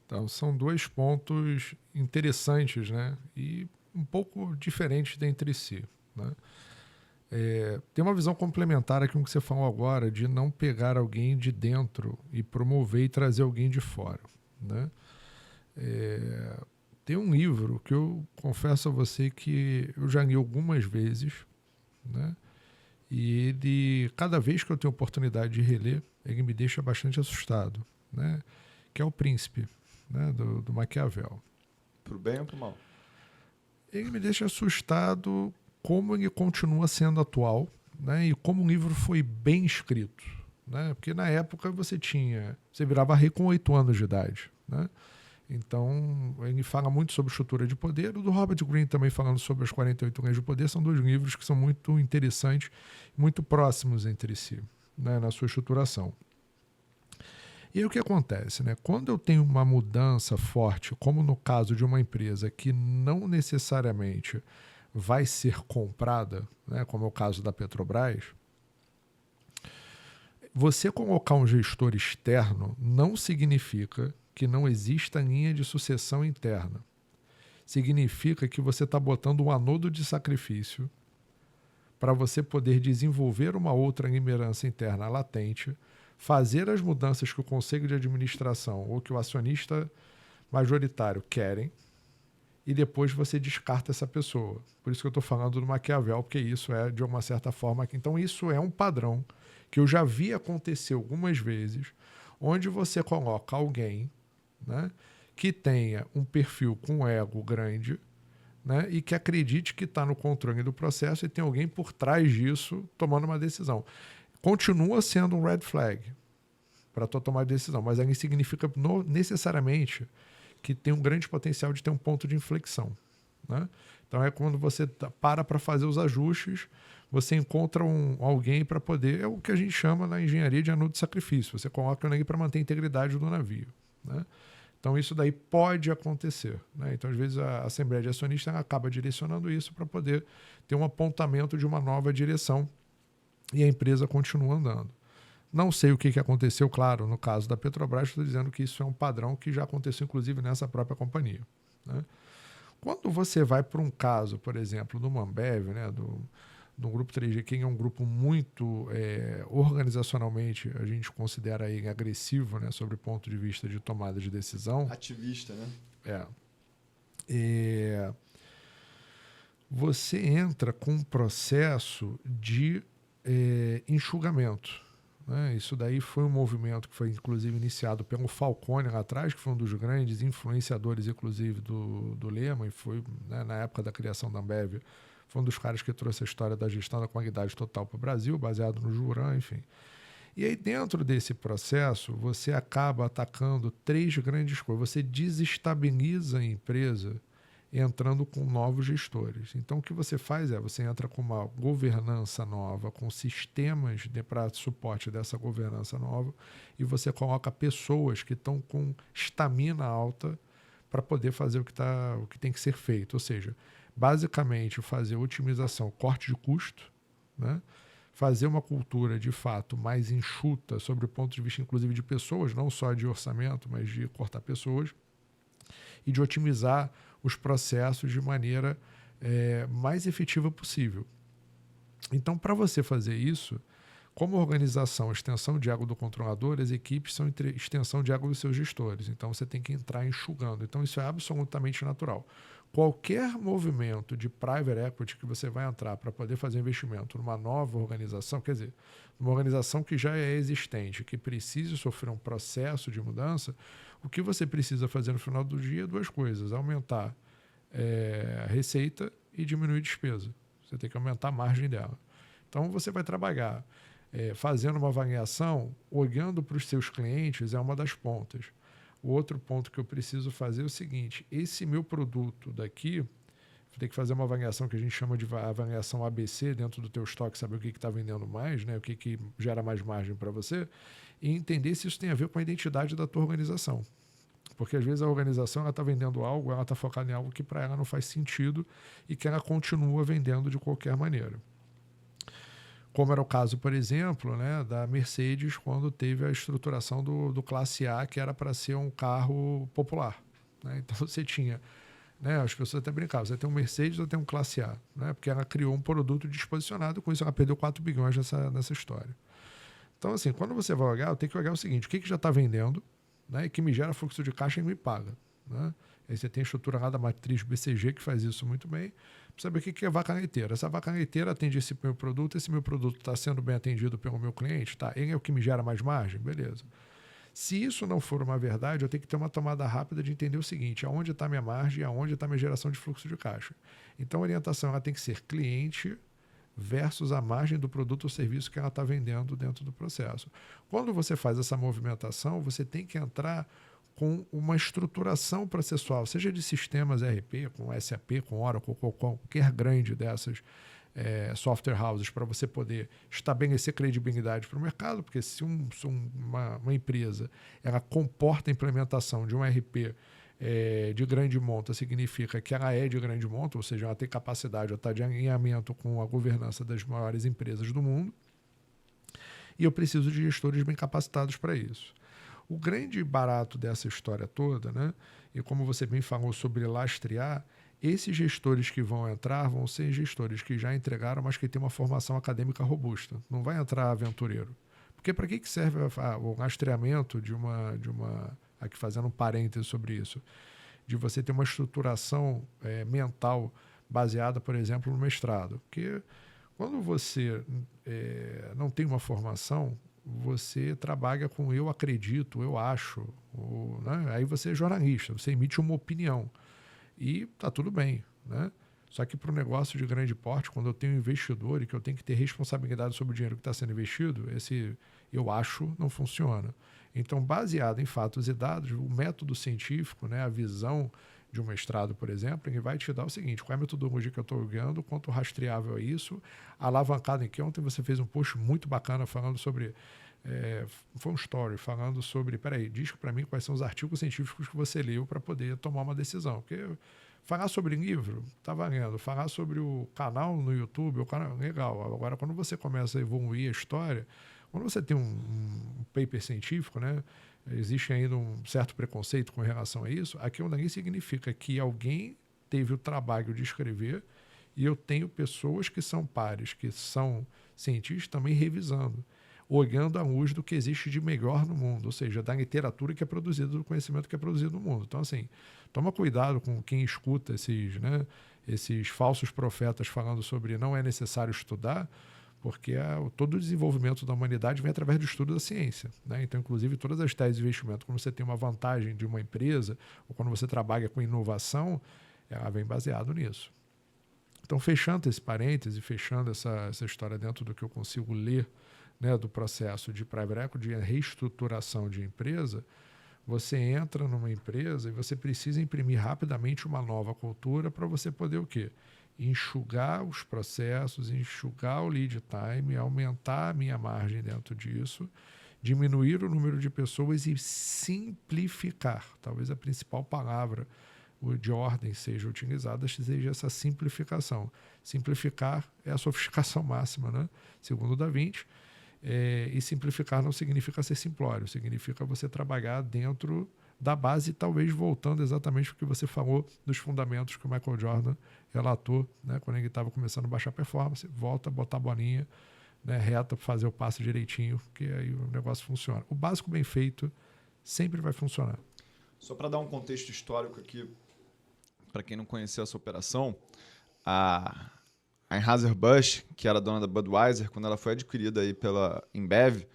Então, são dois pontos interessantes, né? E um pouco diferentes entre si, né? Tem uma visão complementar aqui com o que você falou agora, de não pegar alguém de dentro e promover e trazer alguém de fora, né? Tem um livro que eu confesso a você que eu já li algumas vezes, né? E ele, cada vez que eu tenho oportunidade de reler, ele me deixa bastante assustado, né? Que é O Príncipe, né, do Maquiavel. Pro bem ou pro mal? Ele me deixa assustado como ele continua sendo atual, né, e como o livro foi bem escrito. Né, porque na época você virava rei com 8 anos de idade. Né? Então, ele fala muito sobre estrutura de poder. O do Robert Greene também falando sobre as 48 leis de poder. São 2 livros que são muito interessantes, muito próximos entre si, né, na sua estruturação. E aí o que acontece? Né? Quando eu tenho uma mudança forte, como no caso de uma empresa que não necessariamente vai ser comprada, né, como é o caso da Petrobras, você colocar um gestor externo não significa que não exista linha de sucessão interna. Significa que você está botando um anodo de sacrifício para você poder desenvolver uma outra liderança interna latente, fazer as mudanças que o conselho de administração ou que o acionista majoritário querem, e depois você descarta essa pessoa. Por isso que eu estou falando do Maquiavel, porque isso é, de uma certa forma... Então, isso é um padrão que eu já vi acontecer algumas vezes, onde você coloca alguém, né, que tenha um perfil com ego grande, né, e que acredite que está no controle do processo e tem alguém por trás disso tomando uma decisão. Continua sendo um red flag para tomar decisão, mas aí significa necessariamente que tem um grande potencial de ter um ponto de inflexão. Né? Então é quando você para fazer os ajustes, você encontra alguém para poder... É o que a gente chama na engenharia de anodo de sacrifício. Você coloca alguém para manter a integridade do navio. Né? Então isso daí pode acontecer. Né? Então às vezes a Assembleia de Acionistas acaba direcionando isso para poder ter um apontamento de uma nova direção e a empresa continua andando. Não sei o que aconteceu, claro, no caso da Petrobras, estou dizendo que isso é um padrão que já aconteceu, inclusive, nessa própria companhia. Né? Quando você vai para um caso, por exemplo, do Ambev, né, do Grupo 3G, que é um grupo muito organizacionalmente, a gente considera ele agressivo, né, sobre o ponto de vista de tomada de decisão. Ativista, né? Você entra com um processo de enxugamento. Né? Isso daí foi um movimento que foi, inclusive, iniciado pelo Falcone lá atrás, que foi um dos grandes influenciadores, inclusive, do Lehman, e foi, né, na época da criação da Ambev, foi um dos caras que trouxe a história da gestão da qualidade total para o Brasil, baseado no Juran, enfim. E aí, dentro desse processo, você acaba atacando 3 grandes coisas. Você desestabiliza a empresa entrando com novos gestores. Então, o que você faz você entra com uma governança nova, com sistemas para suporte dessa governança nova, e você coloca pessoas que estão com estamina alta para poder fazer o que tem que ser feito. Ou seja, basicamente fazer otimização, corte de custo, né? Fazer uma cultura de fato mais enxuta sobre o ponto de vista, inclusive, de pessoas, não só de orçamento, mas de cortar pessoas, e de otimizar os processos de maneira mais efetiva possível. Então, para você fazer isso, como organização, extensão de água do controlador, as equipes são extensão de água dos seus gestores. Então, você tem que entrar enxugando. Então, isso é absolutamente natural. Qualquer movimento de private equity que você vai entrar para poder fazer investimento numa nova organização, quer dizer, uma organização que já é existente, que precise sofrer um processo de mudança, o que você precisa fazer no final do dia é 2 coisas: aumentar a receita e diminuir a despesa. Você tem que aumentar a margem dela. Então, você vai trabalhar fazendo uma avaliação, olhando para os seus clientes, é uma das pontas. O outro ponto que eu preciso fazer é o seguinte: esse meu produto daqui, vou ter que fazer uma avaliação que a gente chama de avaliação ABC dentro do teu estoque, saber o que está vendendo mais, né, o que gera mais margem para você, e entender se isso tem a ver com a identidade da tua organização. Porque às vezes a organização está vendendo algo, ela está focada em algo que para ela não faz sentido e que ela continua vendendo de qualquer maneira. Como era o caso, por exemplo, né, da Mercedes, quando teve a estruturação do Classe A, que era para ser um carro popular. Né? Então você tinha, né, as pessoas até brincavam, você tem um Mercedes ou tem um Classe A, né? Porque ela criou um produto disposicionado, com isso ela perdeu 4 bilhões nessa história. Então, assim, quando você vai olhar, eu tenho que olhar o seguinte: o que já está vendendo, né, e que me gera fluxo de caixa e me paga. Né? Aí você tem a estrutura lá da matriz BCG, que faz isso muito bem, para saber o que é vaca leiteira. Essa vaca leiteira atende esse meu produto está sendo bem atendido pelo meu cliente, tá? Ele é o que me gera mais margem? Beleza. Se isso não for uma verdade, eu tenho que ter uma tomada rápida de entender o seguinte: aonde está minha margem e aonde está minha geração de fluxo de caixa. Então, a orientação ela tem que ser cliente versus a margem do produto ou serviço que ela está vendendo dentro do processo. Quando você faz essa movimentação, você tem que entrar com uma estruturação processual, seja de sistemas ERP, com SAP, com Oracle, com qualquer grande dessas software houses, para você poder estabelecer credibilidade para o mercado, porque se uma empresa ela comporta a implementação de um ERP de grande monta, significa que ela é de grande monta, ou seja, ela tem capacidade, ela está de alinhamento com a governança das maiores empresas do mundo, e eu preciso de gestores bem capacitados para isso. O grande barato dessa história toda, né, e como você bem falou sobre lastrear, esses gestores que vão entrar vão ser gestores que já entregaram, mas que têm uma formação acadêmica robusta. Não vai entrar aventureiro. Porque para que serve o rastreamento de uma... Aqui fazendo um parêntese sobre isso, de você ter uma estruturação mental baseada, por exemplo, no mestrado. Porque quando você não tem uma formação, você trabalha com eu acredito, eu acho, né? Aí você é jornalista, você emite uma opinião e tá tudo bem, né? Só que para o negócio de grande porte, quando eu tenho um investidor e que eu tenho que ter responsabilidade sobre o dinheiro que está sendo investido, esse eu acho não funciona. Então, baseado em fatos e dados, o método científico, né, a visão de um mestrado, por exemplo, ele vai te dar o seguinte: qual é a metodologia que eu estou usando, quanto rastreável é isso, alavancado em que. Ontem você fez um post muito bacana falando sobre, foi um story, falando sobre, diz para mim quais são os artigos científicos que você leu para poder tomar uma decisão. Porque falar sobre livro, tá valendo. Falar sobre o canal no YouTube, o canal, legal. Agora, quando você começa a evoluir a história, quando você tem um paper científico, né, existe ainda um certo preconceito com relação a isso. Aquilo dali significa que alguém teve o trabalho de escrever e eu tenho pessoas que são pares, que são cientistas também revisando, olhando à luz do que existe de melhor no mundo, ou seja, da literatura que é produzida, do conhecimento que é produzido no mundo. Então, assim, toma cuidado com quem escuta esses falsos profetas falando sobre não é necessário estudar, porque todo o desenvolvimento da humanidade vem através do estudo da ciência, né? Então, inclusive, todas as teses de investimento, quando você tem uma vantagem de uma empresa, ou quando você trabalha com inovação, ela vem baseado nisso. Então, fechando esse parêntese, fechando essa história dentro do que eu consigo ler, né, do processo de private equity, de reestruturação de empresa, você entra numa empresa e você precisa imprimir rapidamente uma nova cultura para você poder o quê? Enxugar os processos, enxugar o lead time, aumentar a minha margem dentro disso, diminuir o número de pessoas e simplificar. Talvez a principal palavra de ordem seja utilizada, seja essa simplificação. Simplificar é a sofisticação máxima, né? Segundo o Da Vinci. E simplificar não significa ser simplório, significa você trabalhar dentro da base, talvez voltando exatamente o que você falou dos fundamentos que o Michael Jordan relatou, né, quando ele estava começando a baixar performance, volta a botar a bolinha, né, reta, fazer o passo direitinho, que aí o negócio funciona. O básico bem feito sempre vai funcionar. Só para dar um contexto histórico aqui, para quem não conheceu essa operação, a Anheuser-Busch, que era dona da Budweiser, quando ela foi adquirida aí pela Embev,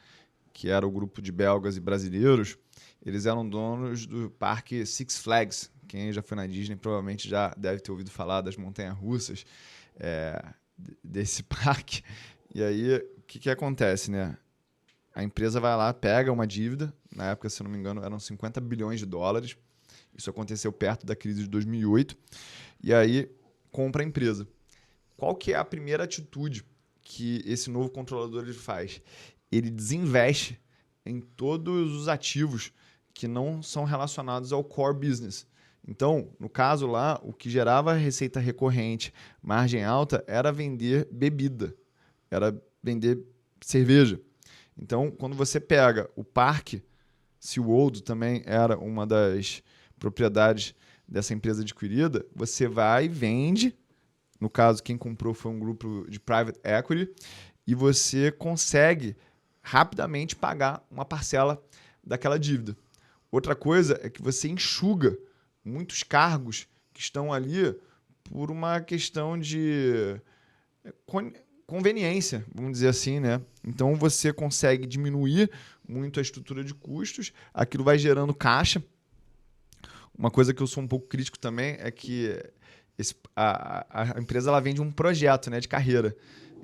que era o grupo de belgas e brasileiros, eles eram donos do parque Six Flags. Quem já foi na Disney provavelmente já deve ter ouvido falar das montanhas-russas desse parque. E aí, o que acontece, né? A empresa vai lá, pega uma dívida, na época, se não me engano, eram 50 bilhões de dólares. Isso aconteceu perto da crise de 2008. E aí, compra a empresa. Qual que é a primeira atitude que esse novo controlador ele faz? Ele desinveste em todos os ativos que não são relacionados ao core business. Então, no caso lá, o que gerava receita recorrente, margem alta, era vender bebida, era vender cerveja. Então, quando você pega o parque, SeaWorld também era uma das propriedades dessa empresa adquirida, você vai e vende. No caso, quem comprou foi um grupo de private equity e você consegue rapidamente pagar uma parcela daquela dívida. Outra coisa é que você enxuga muitos cargos que estão ali por uma questão de conveniência, vamos dizer assim, né? Então você consegue diminuir muito a estrutura de custos, aquilo vai gerando caixa. Uma coisa que eu sou um pouco crítico também é que a empresa ela vende um projeto, né, de carreira.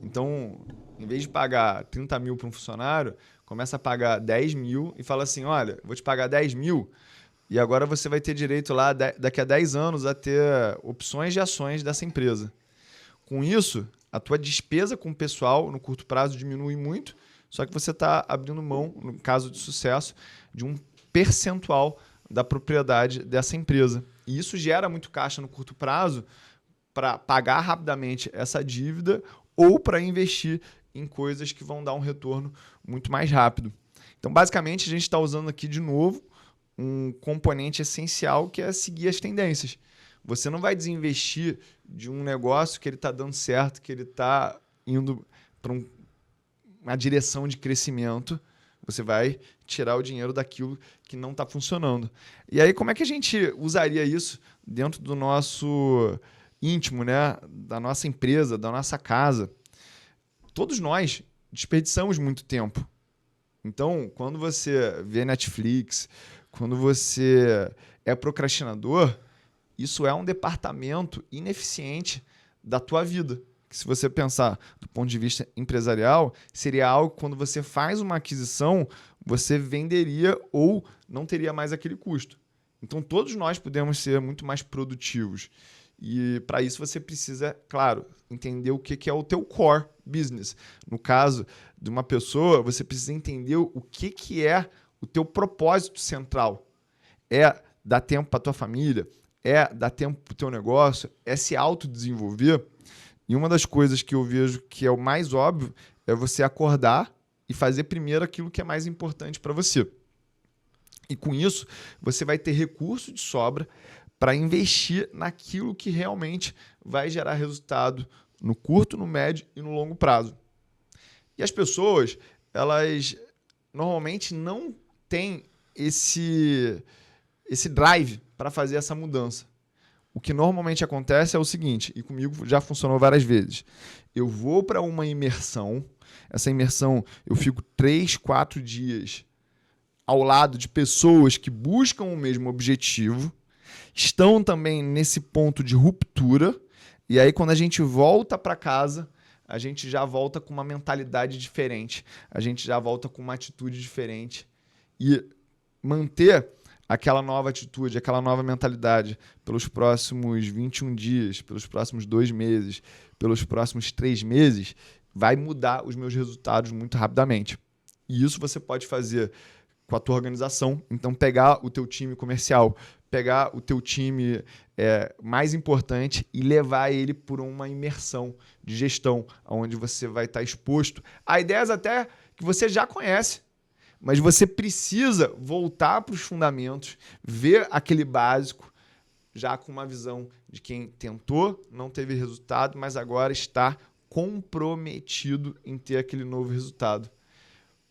Então, em vez de pagar 30 mil para um funcionário, começa a pagar 10 mil e fala assim, olha, vou te pagar 10 mil e agora você vai ter direito lá, daqui a 10 anos, a ter opções de ações dessa empresa. Com isso, a tua despesa com o pessoal no curto prazo diminui muito, só que você está abrindo mão, no caso de sucesso, de um percentual da propriedade dessa empresa. E isso gera muito caixa no curto prazo para pagar rapidamente essa dívida ou para investir em coisas que vão dar um retorno muito mais rápido. Então, basicamente, a gente está usando aqui de novo um componente essencial que é seguir as tendências. Você não vai desinvestir de um negócio que ele está dando certo, que ele está indo para uma direção de crescimento. Você vai tirar o dinheiro daquilo que não está funcionando. E aí, como é que a gente usaria isso dentro do nosso íntimo, né? Da nossa empresa, da nossa casa? Todos nós desperdiçamos muito tempo. Então, quando você vê Netflix, quando você é procrastinador, isso é um departamento ineficiente da tua vida. Que se você pensar do ponto de vista empresarial, seria algo que quando você faz uma aquisição, você venderia ou não teria mais aquele custo. Então, todos nós podemos ser muito mais produtivos. E para isso você precisa, claro, entender o que é o teu core business. No caso de uma pessoa, você precisa entender o que é o teu propósito central. É dar tempo para a tua família? É dar tempo para o teu negócio? É se autodesenvolver? E uma das coisas que eu vejo que é o mais óbvio é você acordar e fazer primeiro aquilo que é mais importante para você. E com isso, você vai ter recurso de sobra para investir naquilo que realmente vai gerar resultado no curto, no médio e no longo prazo. E as pessoas, elas normalmente não têm esse drive para fazer essa mudança. O que normalmente acontece é o seguinte, e comigo já funcionou várias vezes. Eu vou para uma imersão, essa imersão eu fico 3, 4 dias ao lado de pessoas que buscam o mesmo objetivo, estão também nesse ponto de ruptura, e aí quando a gente volta para casa, a gente já volta com uma mentalidade diferente, a gente já volta com uma atitude diferente. E manter aquela nova atitude, aquela nova mentalidade pelos próximos 21 dias, pelos próximos 2 meses, pelos próximos 3 meses, vai mudar os meus resultados muito rapidamente. E isso você pode fazer com a tua organização. Então, pegar o teu time comercial, pegar o teu time mais importante e levar ele por uma imersão de gestão, onde você vai estar exposto a ideias até que você já conhece, mas você precisa voltar para os fundamentos, ver aquele básico, já com uma visão de quem tentou, não teve resultado, mas agora está comprometido em ter aquele novo resultado.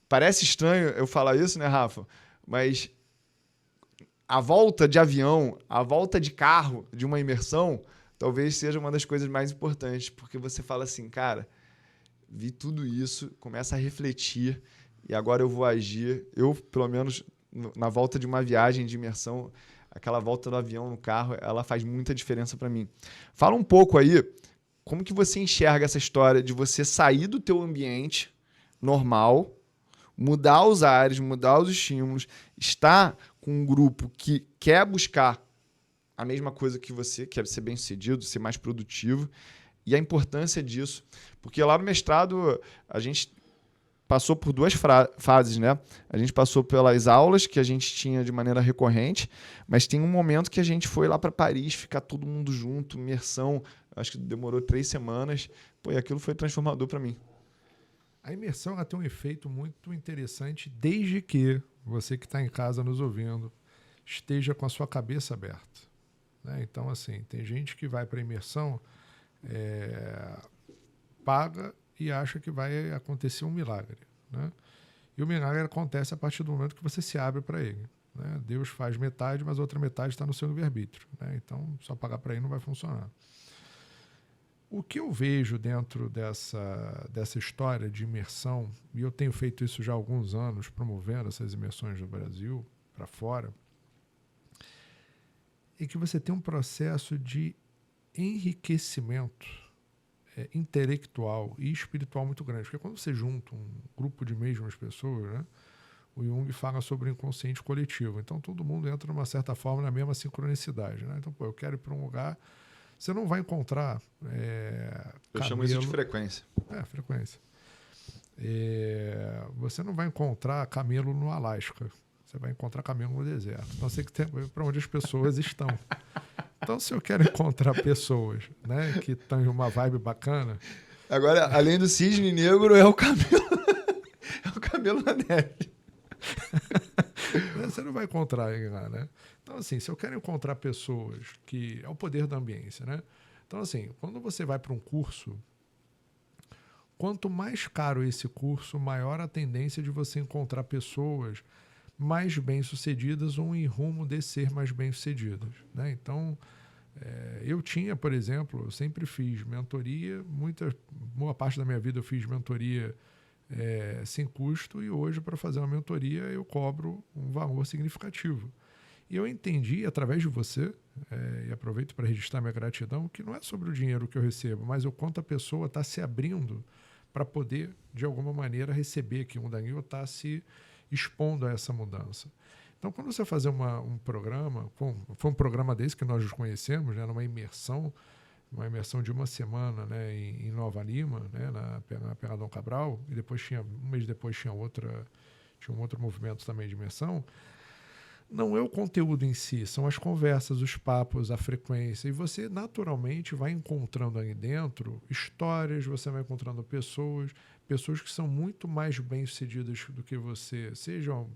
Parece estranho eu falar isso, né, Rafa? Mas a volta de avião, a volta de carro de uma imersão, talvez seja uma das coisas mais importantes, porque você fala assim, cara, vi tudo isso, começa a refletir e agora eu vou agir. Eu, pelo menos, na volta de uma viagem de imersão, aquela volta do avião no carro, ela faz muita diferença para mim. Fala um pouco aí, como que você enxerga essa história de você sair do teu ambiente normal, mudar os ares, mudar os estímulos, estar com um grupo que quer buscar a mesma coisa que você, quer ser bem-sucedido, ser mais produtivo, e a importância disso. Porque lá no mestrado a gente passou por 2 fases, né? A gente passou pelas aulas que a gente tinha de maneira recorrente, mas tem um momento que a gente foi lá para Paris, ficar todo mundo junto, imersão, acho que demorou 3 semanas. Pô, e aquilo foi transformador para mim. A imersão ela tem um efeito muito interessante desde que você que está em casa nos ouvindo esteja com a sua cabeça aberta. Né? Então, assim, tem gente que vai para a imersão, paga e acha que vai acontecer um milagre. Né? E o milagre acontece a partir do momento que você se abre para ele. Né? Deus faz metade, mas a outra metade está no seu livre-arbítrio. Né? Então, só pagar para ele não vai funcionar. O que eu vejo dentro dessa história de imersão, e eu tenho feito isso já há alguns anos, promovendo essas imersões no Brasil, para fora, é que você tem um processo de enriquecimento intelectual e espiritual muito grande. Porque quando você junta um grupo de mesmas pessoas, né, o Jung fala sobre o inconsciente coletivo. Então todo mundo entra, de uma certa forma, na mesma sincronicidade. Né? Então, eu quero ir para um lugar. Você não vai encontrar. Eu chamo isso de frequência. Frequência. Você não vai encontrar camelo no Alasca. Você vai encontrar camelo no deserto. Então você tem que ter para onde as pessoas estão. Então, se eu quero encontrar pessoas, né, que estão em uma vibe bacana. Agora, além do cisne negro, é o camelo. É o camelo na neve. Você não vai encontrar ele lá, né? Então, assim, se eu quero encontrar pessoas que... É o poder da ambiência, né? Então, assim, quando você vai para um curso, quanto mais caro esse curso, maior a tendência de você encontrar pessoas mais bem-sucedidas ou em rumo de ser mais bem-sucedidas, né? Então, eu tinha, por exemplo, eu sempre fiz mentoria, boa parte da minha vida eu fiz mentoria sem custo, e hoje, para fazer uma mentoria, eu cobro um valor significativo. E eu entendi, através de você, e aproveito para registrar minha gratidão, que não é sobre o dinheiro que eu recebo, mas o quanto a pessoa está se abrindo para poder, de alguma maneira, receber aqui um Danilo, está se expondo a essa mudança. Então, quando você fazer um programa, foi um programa desse que nós nos conhecemos, né, numa imersão de uma semana, né, em Nova Lima, né, na Penadão Cabral, e depois um mês depois tinha um outro movimento também de imersão. Não é o conteúdo em si, são as conversas, os papos, a frequência, e você naturalmente vai encontrando ali dentro histórias, você vai encontrando pessoas que são muito mais bem-sucedidas do que você, sejam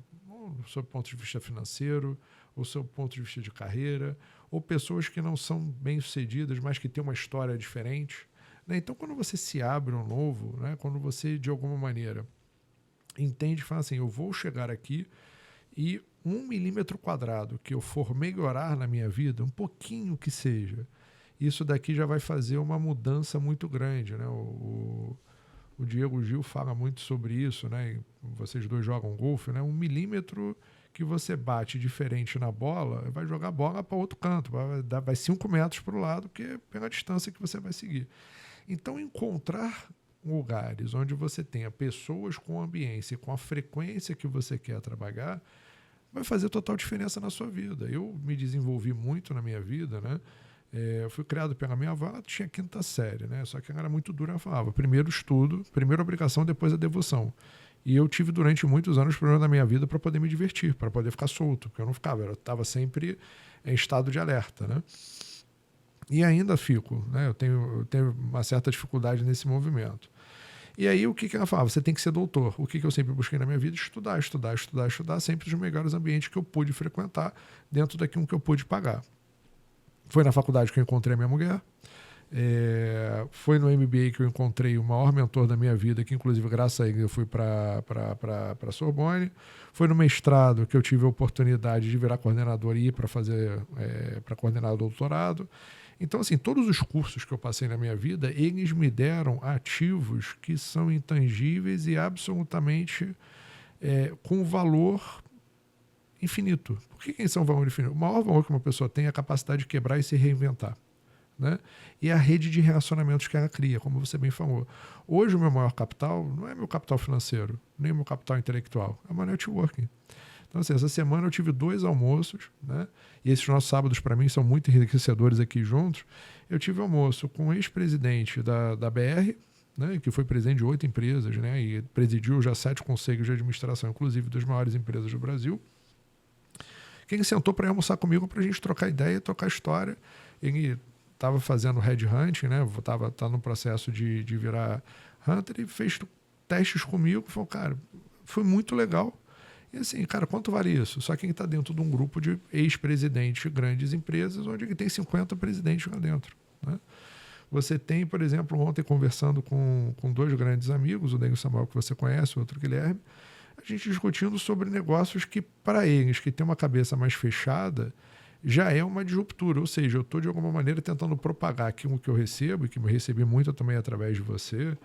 do seu ponto de vista financeiro, ou seu ponto de vista de carreira, ou pessoas que não são bem-sucedidas, mas que têm uma história diferente, né? Então, quando você se abre um novo, né, quando você, de alguma maneira, entende e fala assim, eu vou chegar aqui e 1 milímetro quadrado que eu for melhorar na minha vida, um pouquinho que seja, isso daqui já vai fazer uma mudança muito grande, né? O Diego Gil fala muito sobre isso, né? E vocês dois jogam golfe, né? 1 milímetro que você bate diferente na bola, vai jogar a bola para outro canto, vai 5 metros para o lado, que é pela distância que você vai seguir. Então, encontrar lugares onde você tenha pessoas com ambiência e com a frequência que você quer trabalhar, vai fazer total diferença na sua vida. Eu me desenvolvi muito na minha vida, né? Eu fui criado pela minha avó, ela tinha 5ª série, né? Só que ela era muito dura, ela falava, primeiro estudo, primeiro obrigação, depois a devoção. E eu tive durante muitos anos problema na minha vida para poder me divertir, para poder ficar solto, porque eu não ficava, eu estava sempre em estado de alerta, né? E ainda fico, né? Eu tenho uma certa dificuldade nesse movimento. E aí, o que ela falava? Você tem que ser doutor. O que eu sempre busquei na minha vida? Estudar, sempre nos melhores ambientes que eu pude frequentar, dentro daquilo que eu pude pagar. Foi na faculdade que eu encontrei a minha mulher. Foi no MBA que eu encontrei o maior mentor da minha vida, que inclusive, graças a ele, eu fui para a Sorbonne. Foi no mestrado que eu tive a oportunidade de virar coordenador e ir para coordenar o doutorado. Então, assim, todos os cursos que eu passei na minha vida, eles me deram ativos que são intangíveis e absolutamente com valor infinito. Por que eles são valor infinito? O maior valor que uma pessoa tem é a capacidade de quebrar e se reinventar, né? E a rede de relacionamentos que ela cria, como você bem falou. Hoje o meu maior capital não é meu capital financeiro, nem o meu capital intelectual, é o meu networking. Então, assim, essa semana eu tive 2 almoços, né? E esses nossos sábados, para mim, são muito enriquecedores aqui juntos. Eu tive almoço com o ex-presidente da BR, né, que foi presidente de 8 empresas, né, e presidiu já 7 conselhos de administração, inclusive das maiores empresas do Brasil. Quem sentou para almoçar comigo para a gente trocar ideia, trocar história. Ele estava fazendo headhunting, né, tá no processo de virar hunter, e fez testes comigo. Falou, cara, foi muito legal. E assim, cara, quanto vale isso? Só que ele está dentro de um grupo de ex-presidentes de grandes empresas, onde ele tem 50 presidentes lá dentro, né? Você tem, por exemplo, ontem conversando com 2 grandes amigos, o Daniel Samuel, que você conhece, o outro Guilherme, a gente discutindo sobre negócios que, para eles, que têm uma cabeça mais fechada, já é uma disruptura. Ou seja, eu estou, de alguma maneira, tentando propagar aquilo que eu recebo, e que eu recebi muito também através de você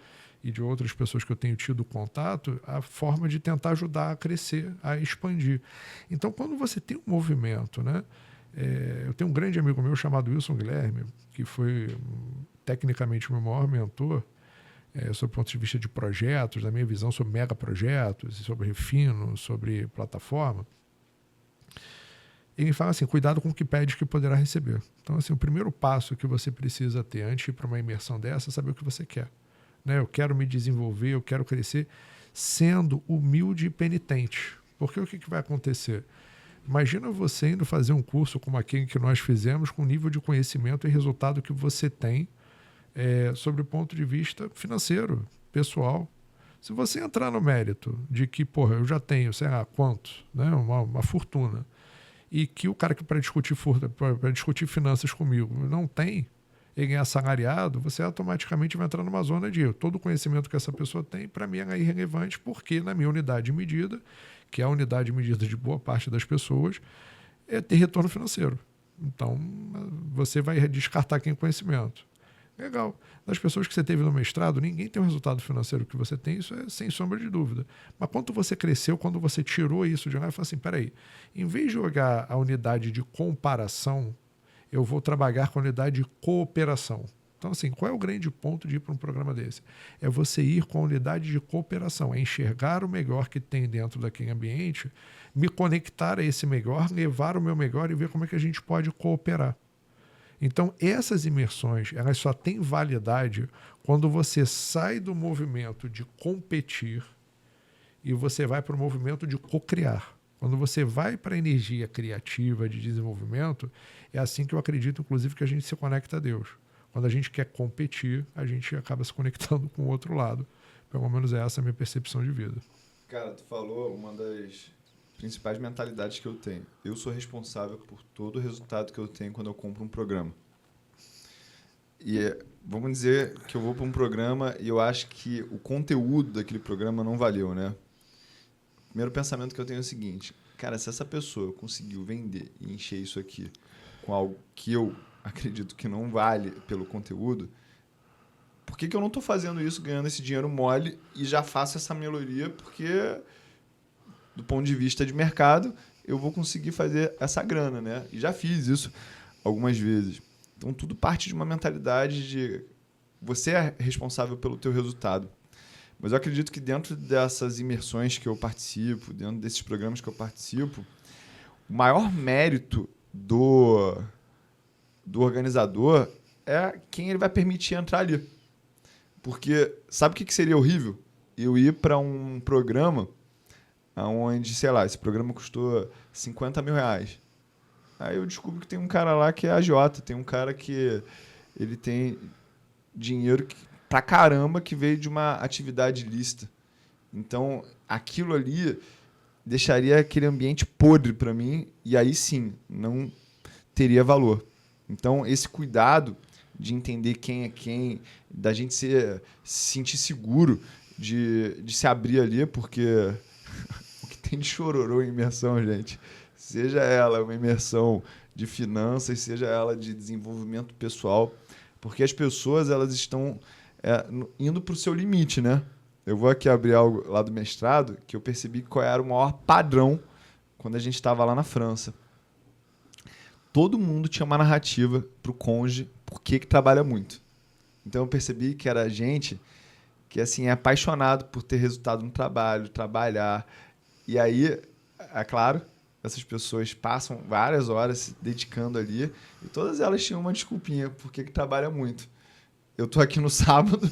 e de outras pessoas que eu tenho tido contato, a forma de tentar ajudar a crescer, a expandir. Então, quando você tem um movimento, né? Eu tenho um grande amigo meu chamado Wilson Guilherme, que foi tecnicamente o meu maior mentor, sob o ponto de vista de projetos, da minha visão sobre megaprojetos, sobre refino, sobre plataforma. Ele fala assim, cuidado com o que pede que poderá receber. Então, assim, o primeiro passo que você precisa ter antes de ir para uma imersão dessa é saber o que você quer. Né? Eu quero me desenvolver, eu quero crescer, sendo humilde e penitente. Porque o que vai acontecer? Imagina você indo fazer um curso como aquele que nós fizemos, com o nível de conhecimento e resultado que você tem sobre o ponto de vista financeiro, pessoal. Se você entrar no mérito de que, porra, eu já tenho, sei lá, quanto, né? uma fortuna, e que o cara que para discutir finanças comigo não tem, ele é assalariado, você automaticamente vai entrar numa zona de todo o conhecimento que essa pessoa tem, para mim é irrelevante, porque na minha unidade de medida, que é a unidade de medida de boa parte das pessoas, é ter retorno financeiro. Então, você vai descartar quem conhecimento. Legal. Das pessoas que você teve no mestrado, ninguém tem o resultado financeiro que você tem, isso é sem sombra de dúvida. Mas quando você cresceu, quando você tirou isso de lá e falou assim, peraí, em vez de jogar a unidade de comparação, eu vou trabalhar com a unidade de cooperação. Então, assim, qual é o grande ponto de ir para um programa desse? É você ir com a unidade de cooperação, é enxergar o melhor que tem dentro daquele ambiente, me conectar a esse melhor, levar o meu melhor e ver como é que a gente pode cooperar. Então, essas imersões, elas só têm validade quando você sai do movimento de competir e você vai para o movimento de co-criar. Quando você vai para a energia criativa de desenvolvimento, é assim que eu acredito, inclusive, que a gente se conecta a Deus. Quando a gente quer competir, a gente acaba se conectando com o outro lado. Pelo menos essa é a minha percepção de vida. Cara, tu falou uma das principais mentalidades que eu tenho. Eu sou responsável por todo o resultado que eu tenho quando eu compro um programa. E vamos dizer que eu vou para um programa e eu acho que o conteúdo daquele programa não valeu, né? O primeiro pensamento que eu tenho é o seguinte, cara, se essa pessoa conseguiu vender e encher isso aqui com algo que eu acredito que não vale pelo conteúdo, por que eu não estou fazendo isso, ganhando esse dinheiro mole e já faço essa melhoria? Porque, do ponto de vista de mercado, eu vou conseguir fazer essa grana, né? E já fiz isso algumas vezes. Então, tudo parte de uma mentalidade de você é responsável pelo teu resultado. Mas eu acredito que dentro dessas imersões que eu participo, dentro desses programas que eu participo, o maior mérito do organizador é quem ele vai permitir entrar ali. Porque sabe o que seria horrível? Eu ir para um programa onde, sei lá, esse programa custou 50 mil reais. Aí eu descubro que tem um cara lá que é agiota, tem um cara que ele tem dinheiro pra caramba que veio de uma atividade ilícita. Então, aquilo ali deixaria aquele ambiente podre para mim e aí sim, não teria valor. Então, esse cuidado de entender quem é quem, da gente se sentir seguro de se abrir ali, porque o que tem de chororô em imersão, gente, seja ela uma imersão de finanças, seja ela de desenvolvimento pessoal, porque as pessoas elas estão indo para o seu limite, né? Eu vou aqui abrir algo lá do mestrado que eu percebi qual era o maior padrão quando a gente estava lá na França. Todo mundo tinha uma narrativa para o cônjuge por que trabalha muito. Então eu percebi que era gente que assim, é apaixonado por ter resultado no trabalho, trabalhar. E aí, é claro, essas pessoas passam várias horas se dedicando ali e todas elas tinham uma desculpinha porque trabalha muito. Eu tô aqui no sábado,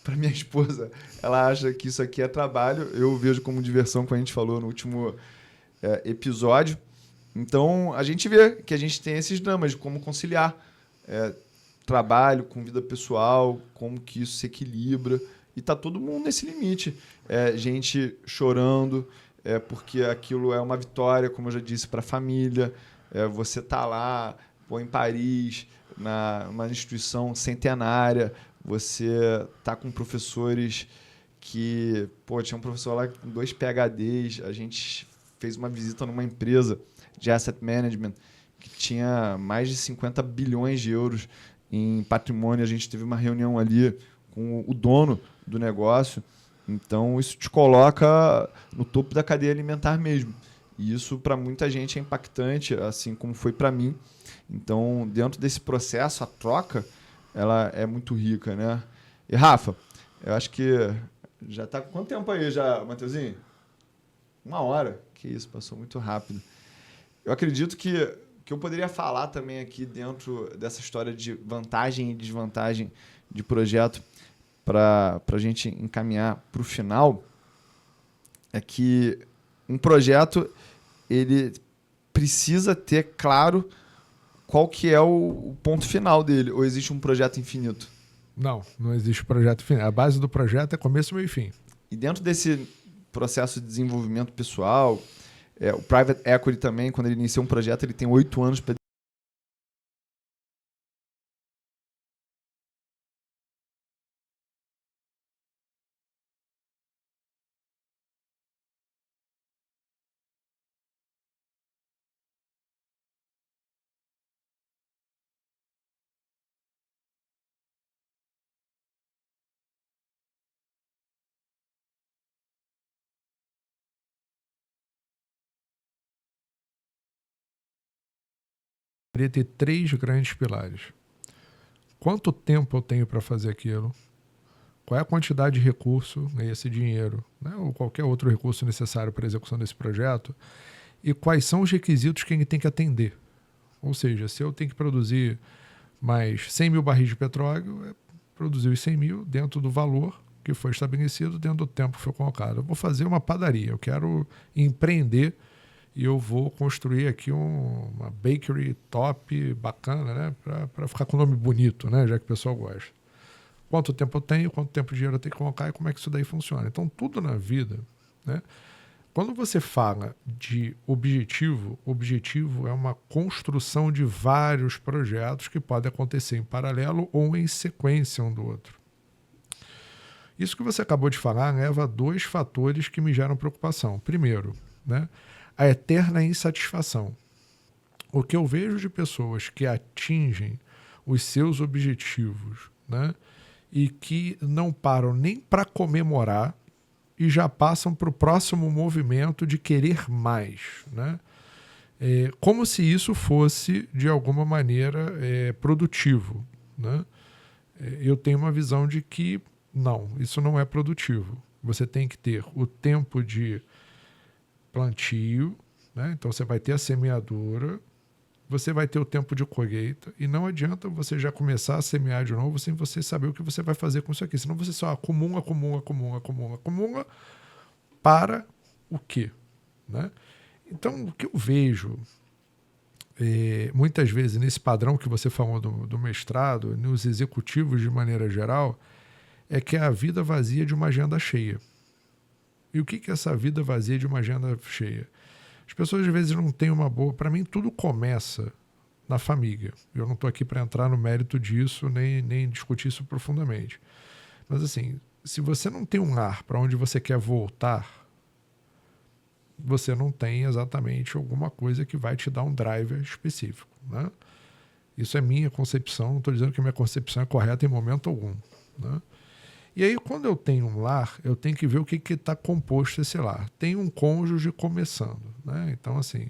para minha esposa, ela acha que isso aqui é trabalho, eu vejo como diversão, como a gente falou no último episódio. Então, a gente vê que a gente tem esses dramas de como conciliar trabalho com vida pessoal, como que isso se equilibra. E tá todo mundo nesse limite. Gente chorando, porque aquilo é uma vitória, como eu já disse, para a família. Você tá lá em Paris, numa instituição centenária, você tá com professores que... tinha um professor lá com 2 PhDs, a gente fez uma visita numa empresa de asset management que tinha mais de 50 bilhões de euros em patrimônio. A gente teve uma reunião ali com o dono do negócio. Então, isso te coloca no topo da cadeia alimentar mesmo. E isso, para muita gente, é impactante, assim como foi para mim. Então, dentro desse processo, a troca ela é muito rica, né? E, Rafa, eu acho que já está com quanto tempo aí já, Matheusinho? 1 hora. Que isso, passou muito rápido. Eu acredito que eu poderia falar também aqui dentro dessa história de vantagem e desvantagem de projeto para a gente encaminhar para o final, é que um projeto ele precisa ter claro qual que é o ponto final dele, ou existe um projeto infinito? Não existe projeto final. A base do projeto é começo, meio e fim. E dentro desse processo de desenvolvimento pessoal, o Private Equity também, quando ele inicia um projeto, ele tem 8 anos para ter 3 grandes pilares. Quanto tempo eu tenho para fazer aquilo? Qual é a quantidade de recurso, esse dinheiro, né, ou qualquer outro recurso necessário para a execução desse projeto? E quais são os requisitos que ele tem que atender? Ou seja, se eu tenho que produzir mais 100 mil barris de petróleo, produzir os 100 mil dentro do valor que foi estabelecido, dentro do tempo que foi colocado. Eu vou fazer uma padaria, eu quero empreender e eu vou construir aqui uma bakery top, bacana, né, para ficar com o nome bonito, né, já que o pessoal gosta. Quanto tempo eu tenho, quanto tempo de dinheiro eu tenho que colocar e como é que isso daí funciona. Então, tudo na vida, né? Quando você fala de objetivo é uma construção de vários projetos que podem acontecer em paralelo ou em sequência um do outro. Isso que você acabou de falar leva a 2 fatores que me geram preocupação. Primeiro, né, a eterna insatisfação. O que eu vejo de pessoas que atingem os seus objetivos, né, e que não param nem para comemorar e já passam para o próximo movimento de querer mais, né? Como se isso fosse, de alguma maneira, produtivo, né? Eu tenho uma visão de que, não, isso não é produtivo. Você tem que ter o tempo de plantio, né? Então você vai ter a semeadura, você vai ter o tempo de colheita, e não adianta você já começar a semear de novo sem você saber o que você vai fazer com isso aqui. Senão você só acumula para o quê? Né? Então, o que eu vejo muitas vezes nesse padrão que você falou do mestrado, nos executivos de maneira geral, é que é a vida vazia de uma agenda cheia. E o que é essa vida vazia de uma agenda cheia? As pessoas às vezes não têm uma boa... Para mim, tudo começa na família. Eu não estou aqui para entrar no mérito disso, nem discutir isso profundamente. Mas assim, se você não tem um lar para onde você quer voltar, você não tem exatamente alguma coisa que vai te dar um driver específico, né? Isso é minha concepção, não estou dizendo que minha concepção é correta em momento algum, né? E aí, quando eu tenho um lar, eu tenho que ver o que está composto esse lar. Tem um cônjuge começando, né? Então, assim,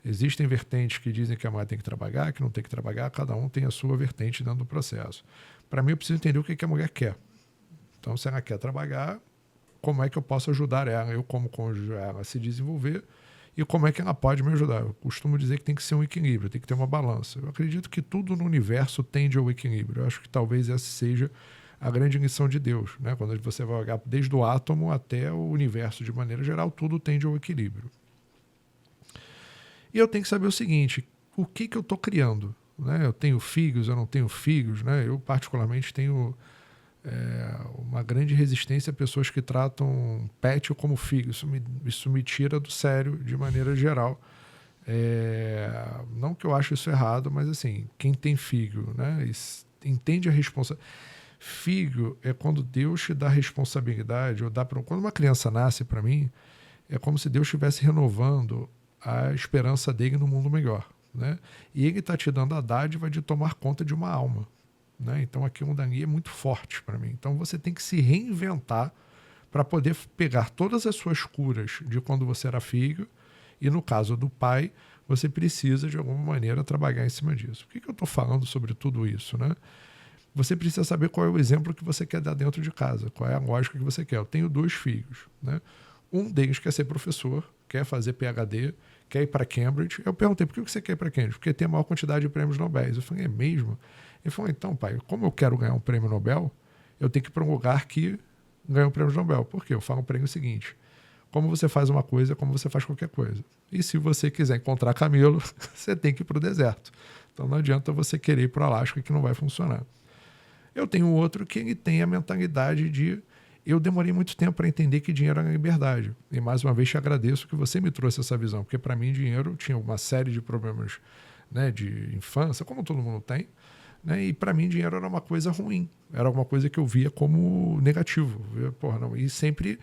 existem vertentes que dizem que a mulher tem que trabalhar, que não tem que trabalhar, cada um tem a sua vertente dentro do processo. Para mim, eu preciso entender o que a mulher quer. Então, se ela quer trabalhar, como é que eu posso ajudar ela, eu como cônjuge, ela a se desenvolver, e como é que ela pode me ajudar. Eu costumo dizer que tem que ser um equilíbrio, tem que ter uma balança. Eu acredito que tudo no universo tende ao equilíbrio. Eu acho que talvez essa seja a grande lição de Deus, né? Quando você vai olhar desde o átomo até o universo de maneira geral, tudo tende ao equilíbrio. E eu tenho que saber o seguinte, o que eu estou criando? Né? Eu tenho filhos, eu não tenho filhos, né? Eu particularmente tenho uma grande resistência a pessoas que tratam pet como filho. Isso me tira do sério de maneira geral. Não que eu ache isso errado, mas assim, quem tem filho, né, entende a responsabilidade. Filho é quando Deus te dá responsabilidade, ou quando uma criança nasce, para mim, é como se Deus estivesse renovando a esperança dele no mundo melhor. né? E ele está te dando a dádiva de tomar conta de uma alma, né? Então aqui um Dani é muito forte para mim. Então você tem que se reinventar para poder pegar todas as suas curas de quando você era filho e no caso do pai, você precisa de alguma maneira trabalhar em cima disso. Por que eu estou falando sobre tudo isso, né? Você precisa saber qual é o exemplo que você quer dar dentro de casa, qual é a lógica que você quer. Eu tenho 2 filhos, né? Um deles quer ser professor, quer fazer PhD, quer ir para Cambridge. Eu perguntei, por que você quer ir para Cambridge? Porque tem a maior quantidade de prêmios Nobel. Eu falei, é mesmo? Ele falou, então, pai, como eu quero ganhar um prêmio Nobel, eu tenho que ir para um lugar que ganha um prêmio Nobel. Por quê? Eu falo para ele o seguinte, como você faz uma coisa, como você faz qualquer coisa. E se você quiser encontrar camelo, você tem que ir para o deserto. Então não adianta você querer ir para o Alasca que não vai funcionar. Eu tenho outro que ele tem a mentalidade de... Eu demorei muito tempo para entender que dinheiro era liberdade. E mais uma vez te agradeço que você me trouxe essa visão, porque para mim dinheiro tinha uma série de problemas, né, de infância, como todo mundo tem, né, e para mim dinheiro era uma coisa ruim, era uma coisa que eu via como negativo. Porra, não. E sempre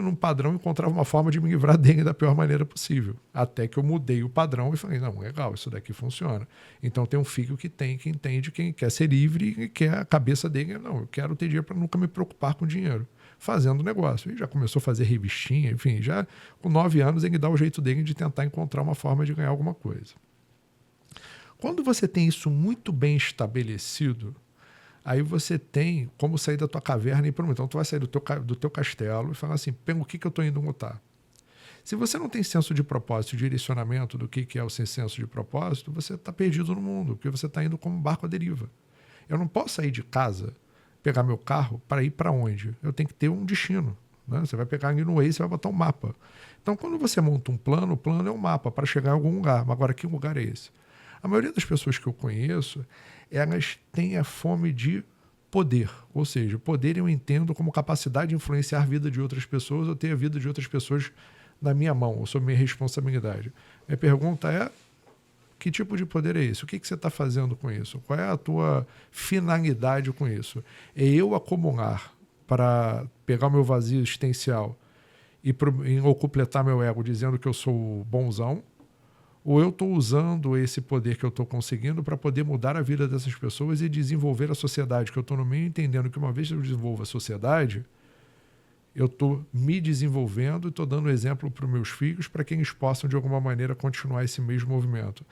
num padrão encontrava uma forma de me livrar dele da pior maneira possível. Até que eu mudei o padrão e falei, não, legal, isso daqui funciona. Então tem um filho que entende, quem quer ser livre e quer a cabeça dele, não, eu quero ter dinheiro para nunca me preocupar com dinheiro. Fazendo negócio. E já começou a fazer revistinha, enfim, já com 9 anos ele dá o jeito dele de tentar encontrar uma forma de ganhar alguma coisa. Quando você tem isso muito bem estabelecido, aí você tem como sair da tua caverna e ir para o mundo. Então, tu vai sair do teu castelo e falar assim, pelo que eu estou indo lutar? Se você não tem senso de propósito, direcionamento do que é o sem senso de propósito, você está perdido no mundo, porque você está indo como um barco à deriva. Eu não posso sair de casa, pegar meu carro para ir para onde? Eu tenho que ter um destino. Né? Você vai pegar ali no Waze, você vai botar um mapa. Então, quando você monta um plano, o plano é um mapa para chegar em algum lugar. Mas agora, que lugar é esse? A maioria das pessoas que eu conheço, elas têm a fome de poder. Ou seja, poder eu entendo como capacidade de influenciar a vida de outras pessoas ou ter a vida de outras pessoas na minha mão, ou sob minha responsabilidade. Minha pergunta é, que tipo de poder é esse? O que você está fazendo com isso? Qual é a tua finalidade com isso? É eu acumular para pegar o meu vazio existencial e completar meu ego dizendo que eu sou bonzão? Ou eu estou usando esse poder que eu estou conseguindo para poder mudar a vida dessas pessoas e desenvolver a sociedade que eu estou no meio, entendendo que uma vez que eu desenvolvo a sociedade, eu estou me desenvolvendo e estou dando exemplo para os meus filhos para que eles possam, de alguma maneira, continuar esse mesmo movimento.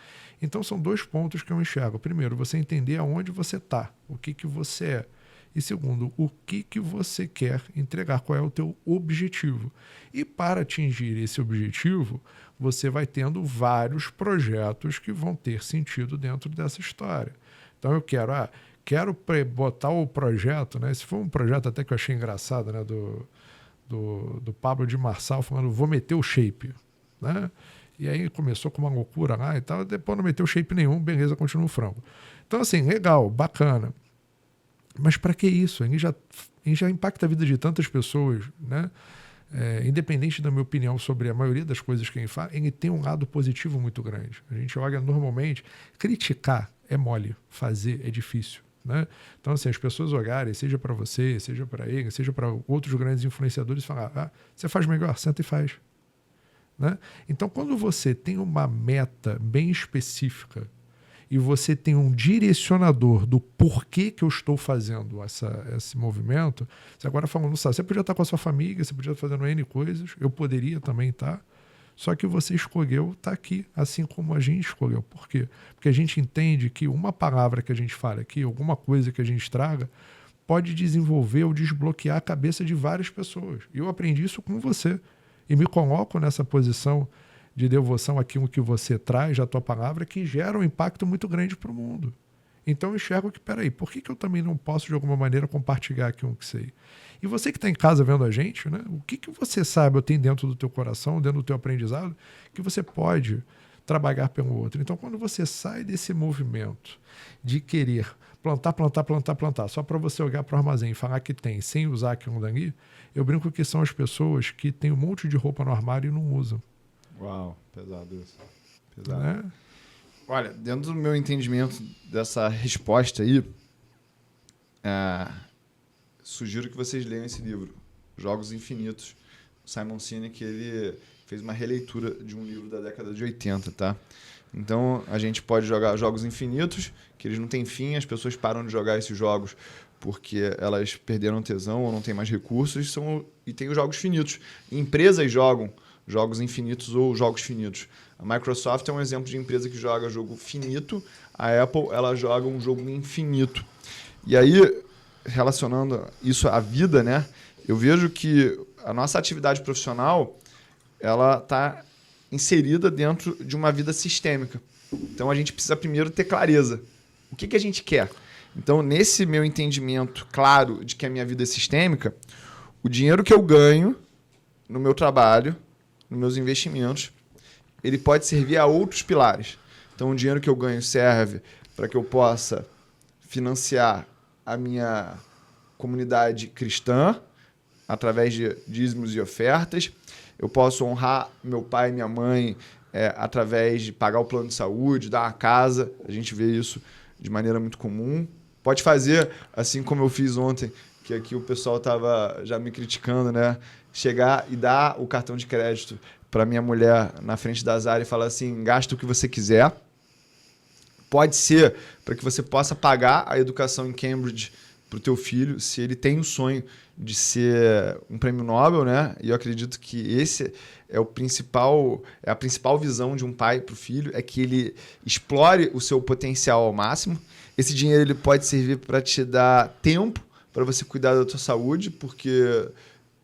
Então, são 2 pontos que eu enxergo. Primeiro, você entender aonde você está, o que você é. E segundo, o que você quer entregar, qual é o teu objetivo. E para atingir esse objetivo, você vai tendo vários projetos que vão ter sentido dentro dessa história. Então eu quero botar o projeto, né? Esse foi um projeto até que eu achei engraçado, né? Do Pablo de Marçal falando, vou meter o shape, né? E aí começou com uma loucura lá e tal, depois não meteu shape nenhum, beleza, continua o frango. Então assim, legal, bacana. Mas para que isso? Ele já impacta a vida de tantas pessoas, né? Independente da minha opinião sobre a maioria das coisas que ele faz, ele tem um lado positivo muito grande. A gente olha normalmente, criticar é mole, fazer é difícil. Né? Então, assim, as pessoas olharem, seja para você, seja para ele, seja para outros grandes influenciadores, falar, você faz melhor, senta e faz. Né? Então, quando você tem uma meta bem específica e você tem um direcionador do porquê que eu estou fazendo esse movimento, você agora falando, sabe, você podia estar com a sua família, você podia estar fazendo N coisas, eu poderia também estar, só que você escolheu estar aqui, assim como a gente escolheu. Por quê? Porque a gente entende que uma palavra que a gente fala aqui, alguma coisa que a gente traga, pode desenvolver ou desbloquear a cabeça de várias pessoas. E eu aprendi isso com você. E me coloco nessa posição de devoção àquilo que você traz, a tua palavra, que gera um impacto muito grande para o mundo. Então eu enxergo que, peraí, por que eu também não posso, de alguma maneira, compartilhar aquilo que sei? E você que está em casa vendo a gente, né, o que você sabe ou tem dentro do teu coração, dentro do teu aprendizado, que você pode trabalhar pelo outro. Então, quando você sai desse movimento de querer plantar, só para você olhar para o armazém e falar que tem, sem usar aquilo dali, eu brinco que são as pessoas que têm um monte de roupa no armário e não usam. Uau, pesado isso. Pesado. Né? Olha, dentro do meu entendimento dessa resposta aí, sugiro que vocês leiam esse livro, Jogos Infinitos. O Simon Sinek, ele fez uma releitura de um livro da década de 80, tá? Então, a gente pode jogar jogos infinitos, que eles não têm fim, as pessoas param de jogar esses jogos porque elas perderam tesão ou não têm mais recursos, e tem os jogos finitos. Empresas jogam jogos infinitos ou jogos finitos. A Microsoft é um exemplo de empresa que joga jogo finito, a Apple ela joga um jogo infinito. E aí, relacionando isso à vida, né, eu vejo que a nossa atividade profissional ela está inserida dentro de uma vida sistêmica. Então, a gente precisa primeiro ter clareza. O que a gente quer? Então, nesse meu entendimento claro de que a minha vida é sistêmica, o dinheiro que eu ganho no meu trabalho, nos meus investimentos, ele pode servir a outros pilares. Então, o dinheiro que eu ganho serve para que eu possa financiar a minha comunidade cristã através de dízimos e ofertas. Eu posso honrar meu pai e minha mãe através de pagar o plano de saúde, dar uma casa. A gente vê isso de maneira muito comum. Pode fazer, assim como eu fiz ontem, que aqui o pessoal estava já me criticando, né? Chegar e dar o cartão de crédito para minha mulher na frente da Zara e falar assim, gasta o que você quiser. Pode ser para que você possa pagar a educação em Cambridge para o teu filho, se ele tem o sonho de ser um prêmio Nobel, né? E eu acredito que esse é a principal visão de um pai para o filho, é que ele explore o seu potencial ao máximo. Esse dinheiro ele pode servir para te dar tempo para você cuidar da tua saúde, porque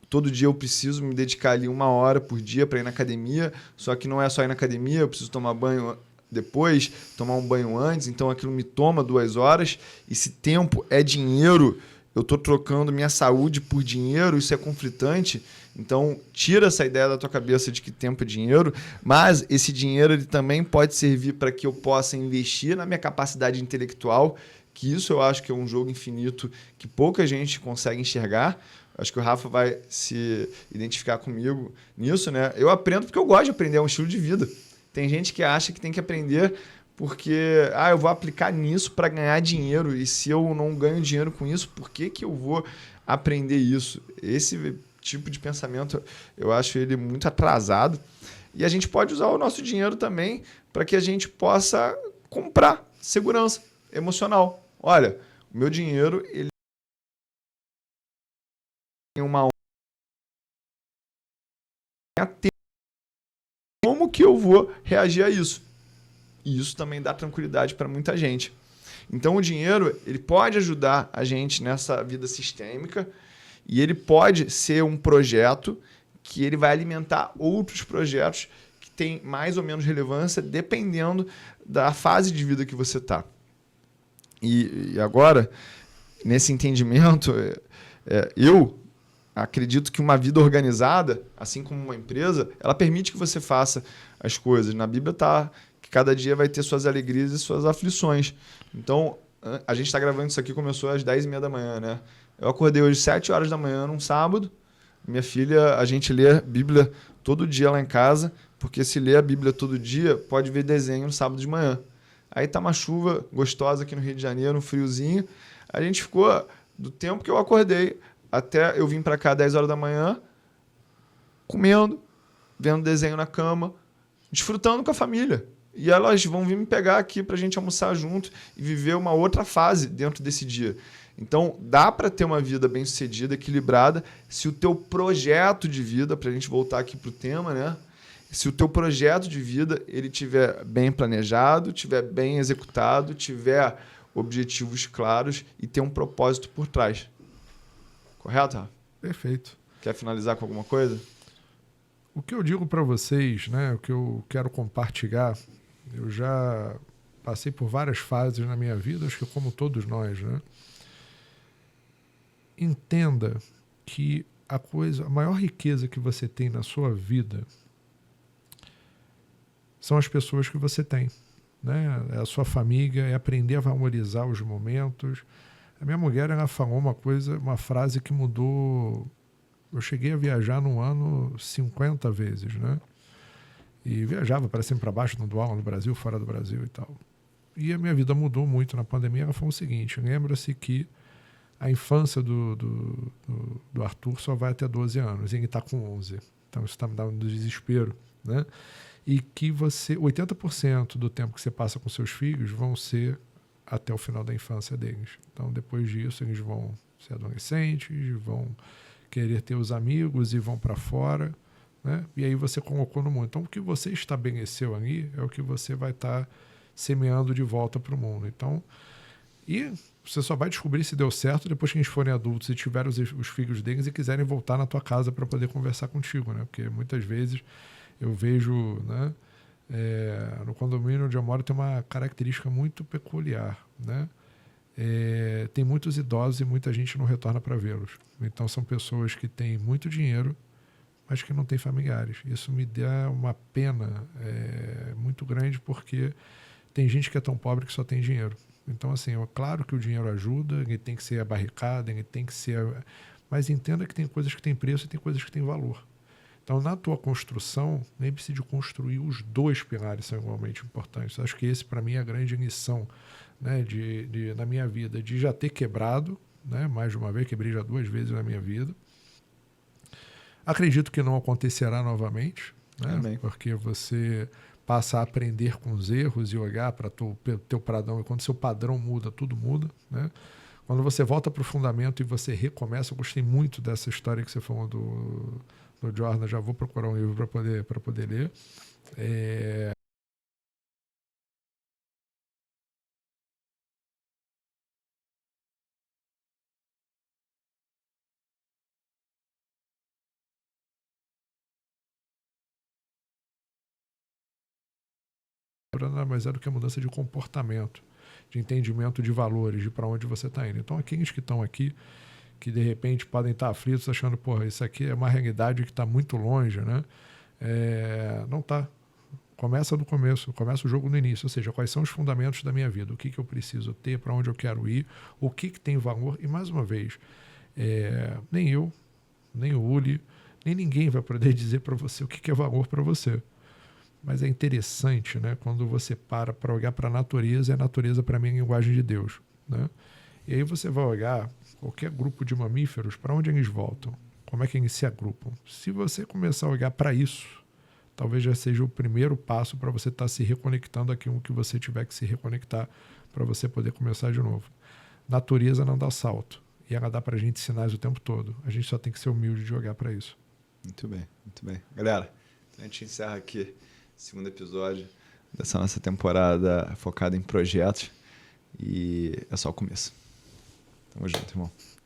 todo dia eu preciso me dedicar ali 1 hora por dia para ir na academia, só que não é só ir na academia, eu preciso tomar banho depois, tomar um banho antes, então aquilo me toma 2 horas. Esse tempo é dinheiro, eu estou trocando minha saúde por dinheiro, isso é conflitante. Então, tira essa ideia da tua cabeça de que tempo é dinheiro, mas esse dinheiro ele também pode servir para que eu possa investir na minha capacidade intelectual, que isso eu acho que é um jogo infinito que pouca gente consegue enxergar. Acho que o Rafa vai se identificar comigo nisso, né? Eu aprendo porque eu gosto de aprender, é um estilo de vida. Tem gente que acha que tem que aprender porque eu vou aplicar nisso para ganhar dinheiro, e se eu não ganho dinheiro com isso, por que eu vou aprender isso? Esse tipo de pensamento eu acho ele muito atrasado, e a gente pode usar o nosso dinheiro também para que a gente possa comprar segurança emocional. Olha, o meu dinheiro ele tem uma como que eu vou reagir a isso? E isso também dá tranquilidade para muita gente. Então, o dinheiro ele pode ajudar a gente nessa vida sistêmica, e ele pode ser um projeto que ele vai alimentar outros projetos que têm mais ou menos relevância dependendo da fase de vida que você está. E agora, nesse entendimento, eu acredito que uma vida organizada, assim como uma empresa, ela permite que você faça as coisas. Na Bíblia está que cada dia vai ter suas alegrias e suas aflições. Então, a gente está gravando isso aqui, começou às 10h30 da manhã, né? Eu acordei hoje às 7 horas da manhã, num sábado. Minha filha, a gente lê a Bíblia todo dia lá em casa, porque se lê a Bíblia todo dia, pode ver desenho no sábado de manhã. Aí tá uma chuva gostosa aqui no Rio de Janeiro, um friozinho. A gente ficou, do tempo que eu acordei até eu vim para cá às 10 horas da manhã, comendo, vendo desenho na cama, desfrutando com a família. E elas vão vir me pegar aqui para a gente almoçar junto e viver uma outra fase dentro desse dia. Então, dá para ter uma vida bem-sucedida, equilibrada, se o teu projeto de vida, para a gente voltar aqui para o tema, né? Se o teu projeto de vida ele tiver bem planejado, tiver bem executado, tiver objetivos claros e ter um propósito por trás. Correto, Rafa? Perfeito. Quer finalizar com alguma coisa? O que eu digo para vocês, né, o que eu quero compartilhar, eu já passei por várias fases na minha vida, acho que como todos nós, né? Entenda que a maior riqueza que você tem na sua vida são as pessoas que você tem, né? É a sua família, é aprender a valorizar os momentos. A minha mulher, ela falou uma frase que mudou. Eu cheguei a viajar num ano 50 vezes, né? E viajava para cima e para baixo, dando aula no Brasil, fora do Brasil e tal. E a minha vida mudou muito na pandemia. Ela falou o seguinte: lembra-se que a infância do Arthur só vai até 12 anos, e ele está com 11. Então isso está me dando desespero, né? e que 80% do tempo que você passa com seus filhos vão ser até o final da infância deles. Então, depois disso, eles vão ser adolescentes, vão querer ter os amigos e vão para fora, né? E aí você colocou no mundo. Então, o que você estabeleceu ali é o que você vai estar semeando de volta para o mundo. Então, e você só vai descobrir se deu certo depois que eles forem adultos e tiverem os filhos deles e quiserem voltar na tua casa para poder conversar contigo, né? Porque muitas vezes eu vejo, né, no condomínio onde eu moro tem uma característica muito peculiar, né? Tem muitos idosos e muita gente não retorna para vê-los. Então são pessoas que têm muito dinheiro, mas que não têm familiares. Isso me dá uma pena muito grande, porque tem gente que é tão pobre que só tem dinheiro. Então, assim, é claro que o dinheiro ajuda, ele tem que ser abarricado, ele tem que ser... Mas entenda que tem coisas que têm preço e tem coisas que têm valor. Então, na tua construção, lembre-se de construir os dois pilares, são igualmente importantes. Acho que esse, para mim, é a grande lição, né, na minha vida, de já ter quebrado, né, mais de uma vez, quebrei já 2 vezes na minha vida. Acredito que não acontecerá novamente, né, porque você passa a aprender com os erros e olhar para o teu padrão, e quando seu padrão muda, tudo muda, né? Quando você volta para o fundamento e você recomeça, eu gostei muito dessa história que você falou do Jordan, já vou procurar um livro para poder ler. Nada mais é do que a mudança de comportamento, de entendimento de valores, de para onde você está indo. Então, aqueles que estão aqui, que de repente podem estar aflitos, achando, porra, isso aqui é uma realidade que está muito longe, né? Não está. Começa do começo, começa o jogo no início, ou seja, quais são os fundamentos da minha vida, o que eu preciso ter, para onde eu quero ir, o que tem valor. E, mais uma vez, nem eu, nem o Uli, nem ninguém vai poder dizer para você o que é valor para você. Mas é interessante, né, quando você para olhar para a natureza, e a natureza, para mim, é a linguagem de Deus, né? E aí você vai olhar qualquer grupo de mamíferos, para onde eles voltam? Como é que eles se agrupam? Se você começar a olhar para isso, talvez já seja o primeiro passo para você estar se reconectando àquilo que você tiver que se reconectar, para você poder começar de novo. Natureza não dá salto, e ela dá para a gente sinais o tempo todo. A gente só tem que ser humilde de olhar para isso. Muito bem, muito bem. Galera, a gente encerra aqui o segundo episódio dessa nossa temporada focada em projetos, e é só o começo. Tamo junto, irmão.